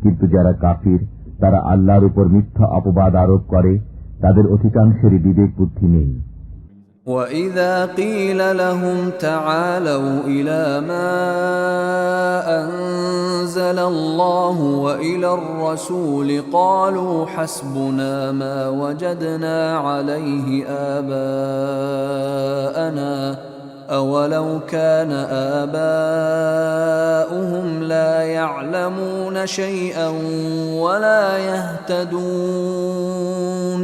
কিন্তু যারা কাফির তারা আল্লাহর উপর মিথ্যা অপবাদ আরোপ করে, তাদের অধিকাংশেরই বিবেক বুদ্ধি নেই। وَإِذَا قِيلَ لَهُمْ تَعَالَوْا إِلَى مَا أَنزَلَ اللَّهُ وَإِلَى الرَّسُولِ قَالُوا حَسْبُنَا مَا وَجَدْنَا عَلَيْهِ آبَاءَنَا أَوَلَوْ كَانَ آبَاؤُهُمْ لَا يَعْلَمُونَ شَيْئًا وَلَا يَهْتَدُونَ।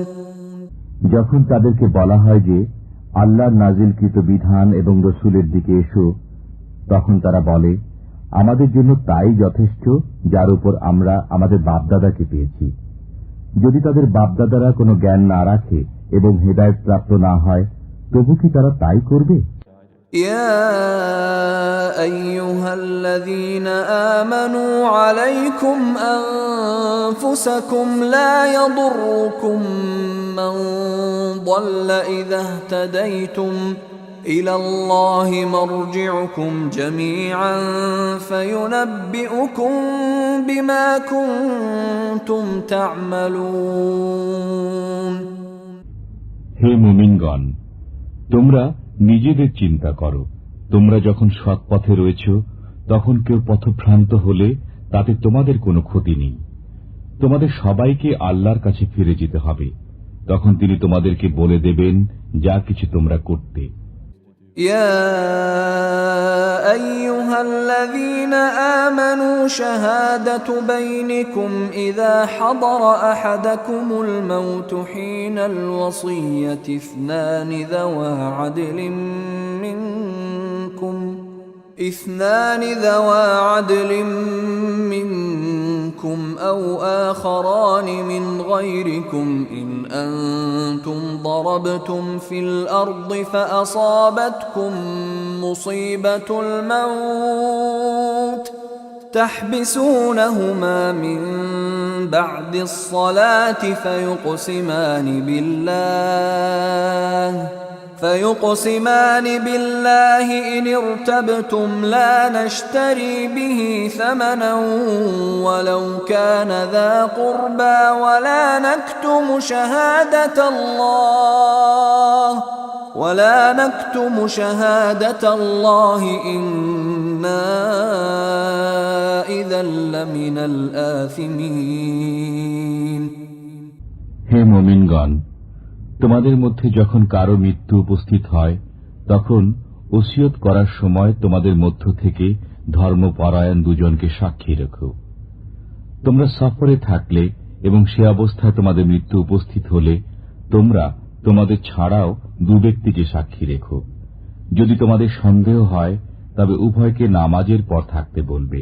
যখন তাদেরকে বলা হয় যে আল্লাহর নাজিলকৃত বিধান এবং রসুলের দিকে এসো, তখন তারা বলে, আমাদের জন্য তাই যথেষ্ট যার উপর আমরা আমাদের বাপদাদাকে পেয়েছি। যদি তাদের বাপদাদারা কোনো জ্ঞান না রাখে এবং হেদায়েত প্রাপ্ত না হয়, তবু কি তারা তাই করবে? يا أيها الذين آمنوا عليكم أنفسكم لا يضركم من ضل إذا اهتديتم إلى الله مرجعكم جميعا فينبئكم بما كنتم تعملون। হে মুমিনগণ, তোমরা নিজেদের চিন্তা করো। তোমরা যখন সৎ পথে রয়েছ তখন কেউ পথভ্রান্ত হলে তাতে তোমাদের কোনো ক্ষতি নেই। তোমাদের সবাইকে আল্লাহর কাছে ফিরে যেতে হবে, তখন তিনি তোমাদেরকে বলে দেবেন যা কিছু তোমরা করতে। يا أيها الذين آمنوا شهادة بينكم إذا حضر أحدكم الموت حين الوصية اثنان ذوا عدل منكم أو آخران من غيركم إن أنتم ضربتم في الأرض فأصابتكم مصيبة الموت تحبسونهما من بعد الصلاة فيقسمان بالله إن ارتبتم لا نشتري به ثمنا ولو كان ذا قربى ولا نكتم شهادة الله ولا نكتم شهادة الله إنا إذا لمن الآثمين। হে মুমিনগণ, তোমাদের মধ্যে যখন কারো মৃত্যু উপস্থিত হয় তখন ওসিয়ত করার সময় তোমাদের মধ্য থেকে ধর্মপরায়ণ দুজনকে সাক্ষী রেখো। তোমরা সফরে থাকলে এবং সে অবস্থায় তোমাদের মৃত্যু উপস্থিত হলে তোমরা তোমাদের ছাড়াও দু ব্যক্তিকে সাক্ষী রেখো। যদি তোমাদের সন্দেহ হয় তবে উভয়কে নামাজের পর থাকতে বলবে।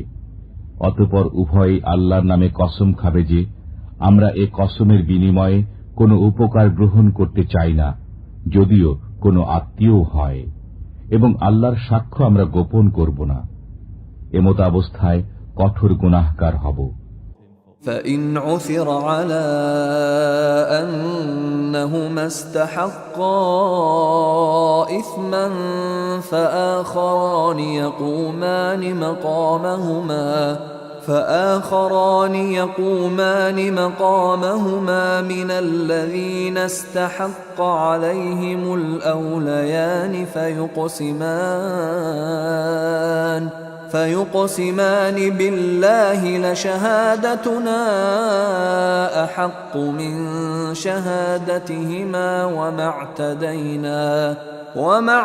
অতঃপর উভয়ই আল্লাহর নামে কসম খাবে যে আমরা এ কসমের বিনিময়ে কোনো উপকার গ্রহণ করতে চাই না, যদিও কোনো আত্মীয় হয়, এবং আল্লাহর সাক্ষ্য আমরা গোপন করব না। এমত অবস্থায় কঠোর গুনাহগার হব। فإن عثر على أنهما استحقا إثما فآخران يقومان مقامهما من الذين استحق عليهم الأوليان فيقسمان بالله لشهادتنا أحق من شهادتهما وما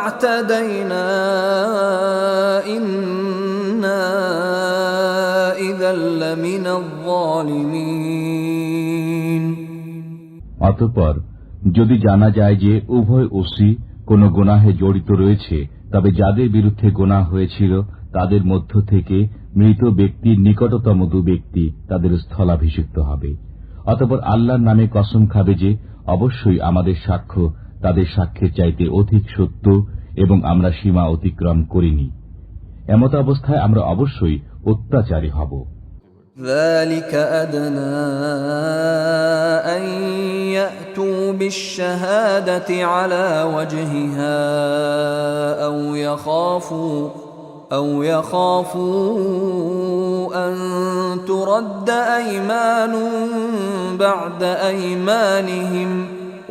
اعتدينا إنا إذا لمن الظالمين। অতঃপর যদি জানা যায় যে উভয় ওসি কোন গুনাহে জড়িত রয়েছে, তবে যাদের বিরুদ্ধে গুনাহ হয়েছিল তাদের মধ্য থেকে মৃত ব্যক্তির নিকটতম দু ব্যক্তি তাদের স্থলাভিষিক্ত হবে। অতঃপর আল্লাহর নামে কসম খাবে যে অবশ্যই আমাদের সাক্ষ্য তাদের সাক্ষ্যের চাইতে অধিক সত্য এবং আমরা সীমা অতিক্রম করিনি। এমত অবস্থায় আমরা অবশ্যই অত্যাচারী হব। ذلك أدنى أن يأتوا بالشهادة على وجهها أو يخافوا أن ترد أيمان بعد أيمانهم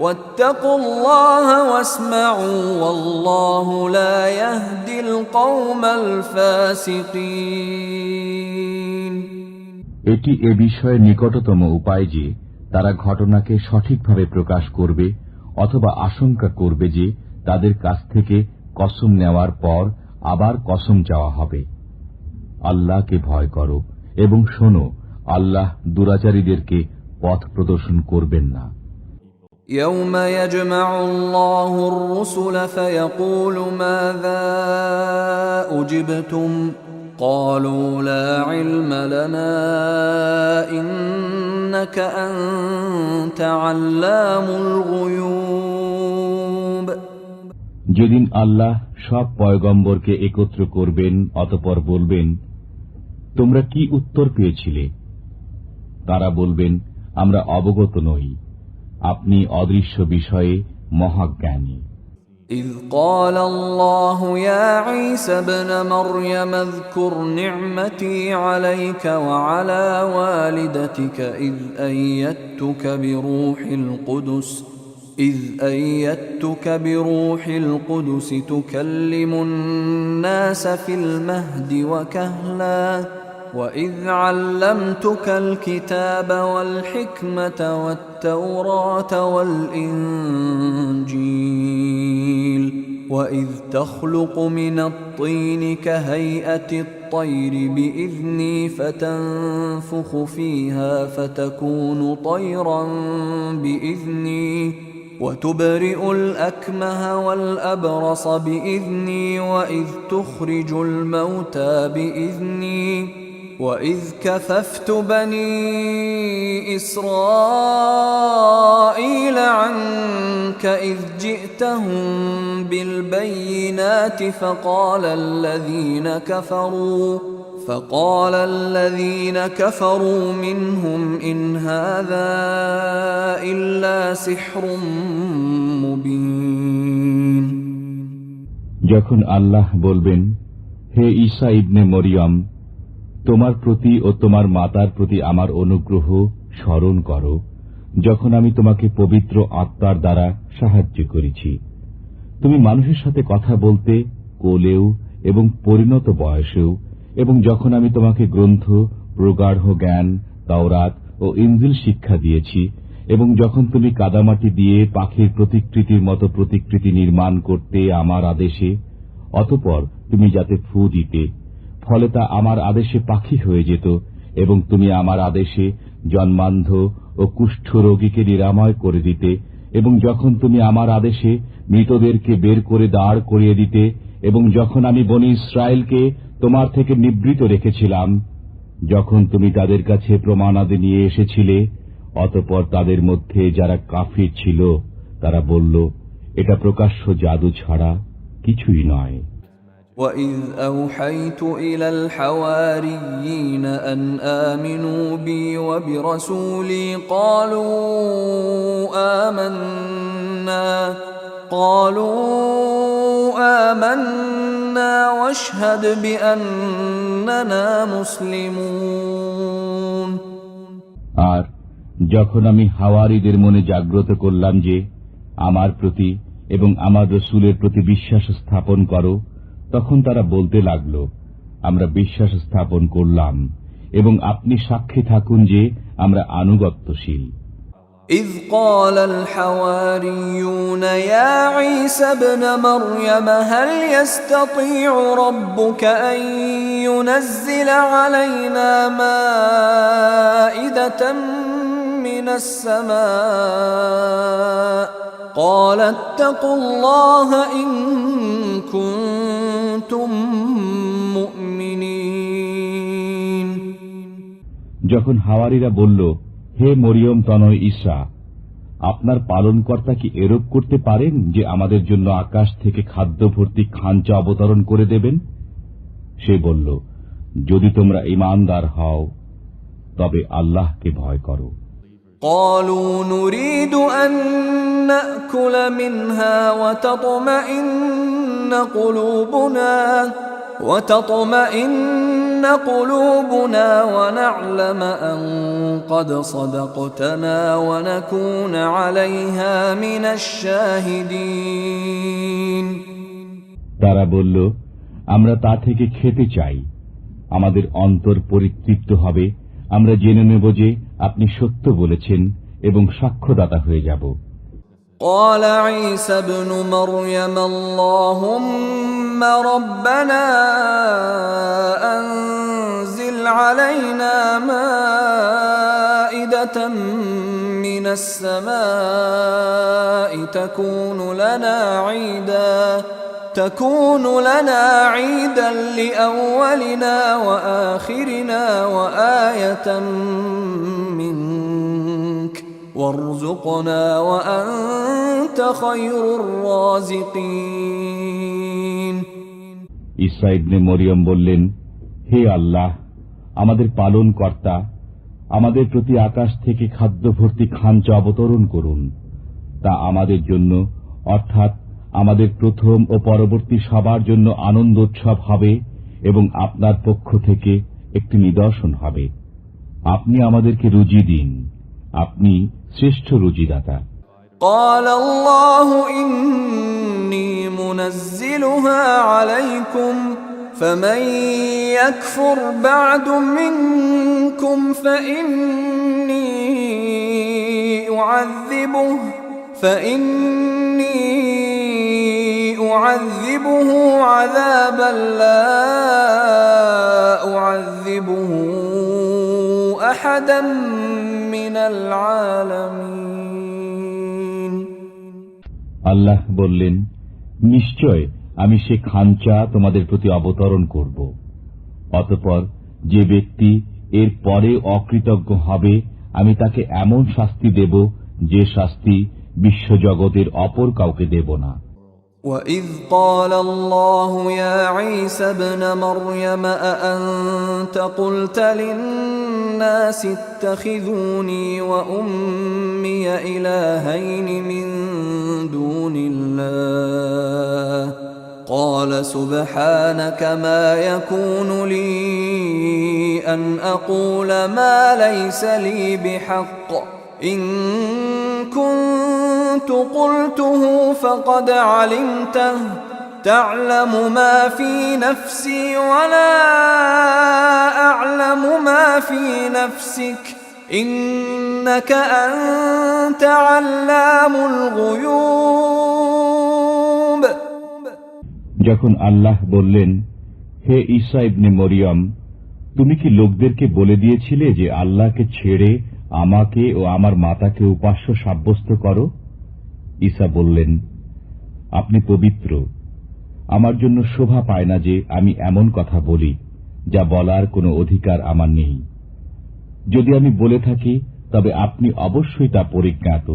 واتقوا الله واسمعوا والله لا يهدي القوم الفاسقين। এটি এ বিষয়ে নিকটতম উপায় যে তারা ঘটনাকে সঠিকভাবে প্রকাশ করবে অথবা আশঙ্কা করবে যে তাদের কাছ থেকে কসম নেওয়ার পর আবার কসম চাওয়া হবে। আল্লাহকে ভয় করো এবং শোনো, আল্লাহ দুরাচারীদেরকে পথ প্রদর্শন করবেন না। يوم يجمع الله الرسل فيقول ماذا أجبتم قالوا لا علم لنا إنك أنت علام الغيوب। যেদিন আল্লাহ সব পয়গম্বরকে একত্র করবেন অতঃপর বলবেন, তোমরা কি উত্তর পেয়েছিলে? তারা বলবেন, আমরা অবগত নই, আপনি অদৃশ্য বিষয়ে মহাজ্ঞানী। إذ قال الله يا عيسى ابن مريم اذكر نعمتي عليك وعلى والدتك إذ أيدتك بروح القدس تكلم الناس في المهد وكهلا وإذ علمتك الكتاب والحكمة والتوراة والإنجيل وإذ تخلق من الطين كهيئة الطير بإذني فتنفخ فيها فتكون طيرا بإذني وتبرئ الأكمه والأبرص بإذني وإذ تخرج الموتى بإذني وإذ كففت بني إسرائيل عنك إذ جئتهم بالبينات فقال الذين كفروا منهم إن هذا إلا سحر مبين। যখন আল্লাহ বলবেন, হে ঈসা ইবনে মরিয়ম, তোমার প্রতি ও তোমার মাতার প্রতি আমার অনুগ্রহ স্মরণ করো, যখন আমি তোমাকে পবিত্র আত্মার দ্বারা সাহায্য করেছি। তুমি মানুষের সাথে কথা বলতে কোলেও এবং পরিণত বয়সেও, এবং যখন আমি তোমাকে গ্রন্থ, প্রগাঢ় জ্ঞান, তাওরাত ও ইনজিল শিক্ষা দিয়েছি, এবং যখন তুমি কাদামাটি দিয়ে পাখির প্রতিকৃতির মতো প্রতিকৃতি নির্মাণ করতে আমার আদেশে, অতঃপর তুমি যাতে ফু দিতে, ফলে তা আমার আদেশে পাখি হয়ে যেত, এবং তুমি আমার আদেশে জন্মান্ধ ও কুষ্ঠ রোগীকে নিরাময় করে দিতে, এবং যখন তুমি আমার আদেশে মৃতদেরকে বের করে দাঁড় করিয়ে দিতে, এবং যখন আমি বনী ইসরায়েলকে তোমার থেকে নিবৃত রেখেছিলাম, যখন তুমি তাদের কাছে প্রমাণাদি নিয়ে এসেছিলে, অতঃপর তাদের মধ্যে যারা কাফির ছিল তারা বলল, এটা প্রকাশ্য জাদু ছাড়া কিছুই নয়। وَإِذْ أَوْحَيْتُ إِلَى الْحَوَارِيِّينَ أَنْ آمِنُوا بِي وَبِرَسُولِي آمَنَّا وَاشْهَدْ بِأَنَّنَا مُسْلِمُونَ। আর যখন আমি হাওয়ারীদের মনে জাগ্রত করলাম যে আমার প্রতি এবং আমার রসূলের প্রতি বিশ্বাস স্থাপন করো, তখন তারা বলতে লাগল, আমরা বিশ্বাস স্থাপন করলাম এবং আপনি সাক্ষী থাকুন যে আমরা আনুগত্যশীল। إذ قال الحواريون يا عيسى ابن مريم هل يستطيع ربك أن ينزل علينا مائدة من السماء قال اتقوا الله إن كنتم مؤمنين। যখন হাওয়ারীরা বলল, হে মরিয়ম তনয় ঈসা, আপনার পালনকর্তা কি এরূপ করতে পারেন যে আমাদের জন্য আকাশ থেকে খাদ্য ভর্তি খাঞ্চা অবতরণ করে দেবেন? সে বলল, যদি তোমরা ঈমানদার হও তবে আল্লাহকে ভয় করো। قالوا نريد أن نأكل منها وتطمئن قلوبنا ونعلم أن قد صدقتنا ونكون عليها من الشاهدين। তারা বলল, আমরা তা থেকে খেতে চাই, আমাদের অন্তর পরিতৃপ্ত হবে, আমরা জেনে নেব যে আপনি সত্য বলেছেন এবং সাক্ষ্যদাতা হয়ে যাব। قال عيسى ابن مريم اللهم ربنا أنزل علينا مائدة من السماء تكون لنا عيدا لأولنا وآخرنا وآية منك وارزقنا وأنت خير الرازقين। ঈসা ইবনে মরিয়ম বললেন, হে আল্লাহ, আমাদের পালন কর্তা, আমাদের প্রতি আকাশ থেকে খাদ্য ভর্তি খাঞ্চা অবতরণ করুন, তা আমাদের জন্য অর্থাৎ আমাদের প্রথম ও পরবর্তী সবার জন্য আনন্দোৎসব হবে এবং আপনার পক্ষ থেকে একটি নিদর্শন হবে। আপনি আমাদেরকে রুজি দিন, আপনি শ্রেষ্ঠ রুজিদাতা। قال الله إني منزلها عليكم فمن يكفر بعد منكم فإني أعذبه عذابا لا أعذبه أحدا من العالمين। আল্লাহ বললেন, নিশ্চয় আমি সে খাঞ্চা তোমাদের প্রতি অবতরণ করব, অতঃপর যে ব্যক্তি এর পরে অকৃতজ্ঞ হবে আমি তাকে এমন শাস্তি দেব যে শাস্তি বিশ্বজগতের অপর কাউকে দেব না। وَإِذْ قَالَ اللَّهُ يَا عِيسَى ابْنَ مَرْيَمَ أَأَنْتَ قُلْتَ لِلنَّاسِ اتَّخِذُونِي وَأُمِّيَ إِلَٰهَيْنِ مِن دُونِ اللَّهِ قَالَ سُبْحَانَكَ مَا يَكُونُ لِي أَنْ أَقُولَ مَا لَيْسَ لِي بِحَقٍّ إِن كُنتُ كنت قلته فقد علمته تعلم ما في نفسي ولا أعلم ما في نفسك إنك أنت علام الغيوب। যখন আল্লাহ বললেন, হে ঈসা ইবনে মরিয়ম, তুমি কি লোকদেরকে বলে দিয়েছিলে যে আল্লাহকে ছেড়ে আমাকে ও আমার মাতাকে উপাস্য সাব্যস্ত করো? ঈসা বললেন, আপনি পবিত্র। আমার জন্য শোভা পায় না যে আমি এমন কথা বলি যা বলার কোনো অধিকার আমার নেই। যদি আমি বলে থাকি তবে আপনি অবশ্যই তা পরিজ্ঞাত।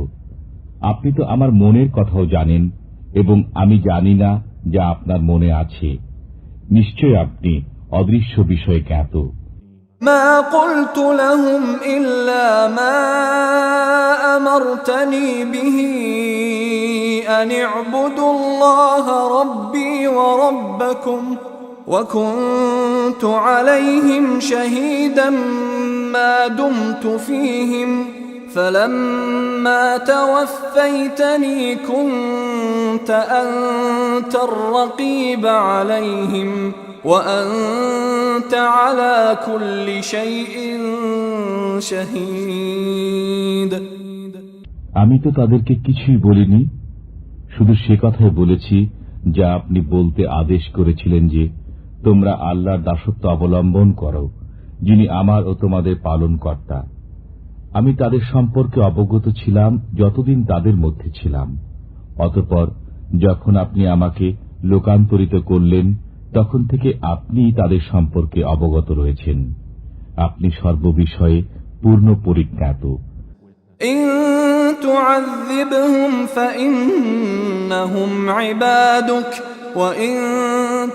আপনি তো আমার মনের কথাও জানেন এবং আমি জানি না যা আপনার মনে আছে। নিশ্চয় আপনি অদৃশ্য বিষয়ে জ্ঞাত। ما قلت لهم إلا ما أمرتني به أن اعبدوا الله ربي وربكم وكنت عليهم شهيدا ما دمت فيهم فلما توفيتني كنت أنت الرقيب عليهم وأنت على كل شيء شهيد। আমি তো তাদেরকে কিছুই বলিনি, শুধু সে কথাই বলেছি যা আপনি বলতে আদেশ করেছিলেন যে তোমরা আল্লাহর দাসত্ব অবলম্বন করো, যিনি আমার ও তোমাদের পালনকর্তা। আমি তাদের সম্পর্কে অবগত ছিলাম যতদিন তাদের মধ্যে ছিলাম। অতঃপর যখন আপনি আমাকে লোকান্তরিত করলেন তখন থেকে আপনি তাদের সম্পর্কে অবগত রয়েছেন। আপনি সর্ববিষয়ে পূর্ণ পরিজ্ঞাত। إن تعذبهم فإنهم عبادك وإن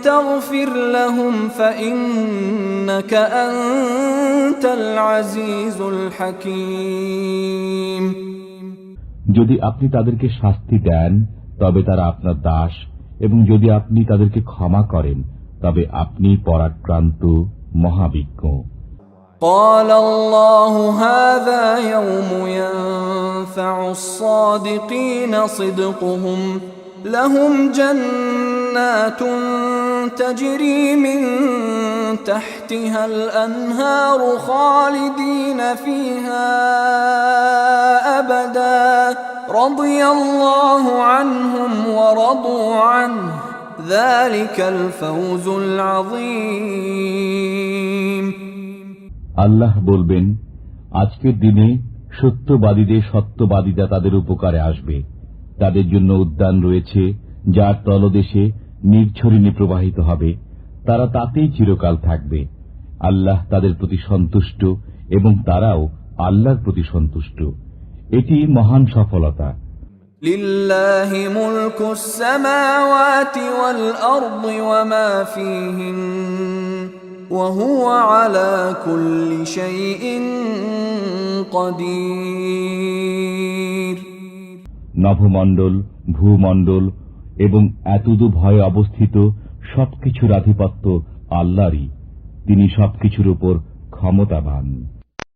تغفر لهم فإنك أنت العزيز الحكيم। যদি আপনি তাদেরকে শাস্তি দেন তবে তারা আপনার দাস, এবং যদি আপনি তাদেরকে ক্ষমা করেন তবে আপনি পরাক্রান্ত মহাবিজ্ঞ। قال الله هذا يوم ينفع الصادقين صدقهم لهم جنات تجري من تحتها الأنهار خالدين فيها أبدا رضي الله عنهم ورضوا عنه ذلك الفوز العظيم। আল্লাহ বলবেন, আজকের দিনে সত্যবাদীদের সত্যবাদিতা তাদের উপকারে আসবে। তাদের জন্য উদ্যান রয়েছে যার তলদেশে নির্ঝরিণী প্রবাহিত হবে, তারা তাতেই চিরকাল থাকবে। আল্লাহ তাদের প্রতি সন্তুষ্ট এবং তারাও আল্লাহর প্রতি সন্তুষ্ট। এটি মহান সফলতা। লিল্লাহি মুলকুস সামাওয়াতি ওয়াল আরদি ওয়া মা ফীহিন ওয়া হুয়া আলা কুল্লি শাইইন কাদির। নভমণ্ডল, ভূমণ্ডল এবং এতদূর ভয়ে অবস্থিত সবকিছুর আধিপত্য আল্লাহরই। তিনি সবকিছুর উপর ক্ষমতাবান।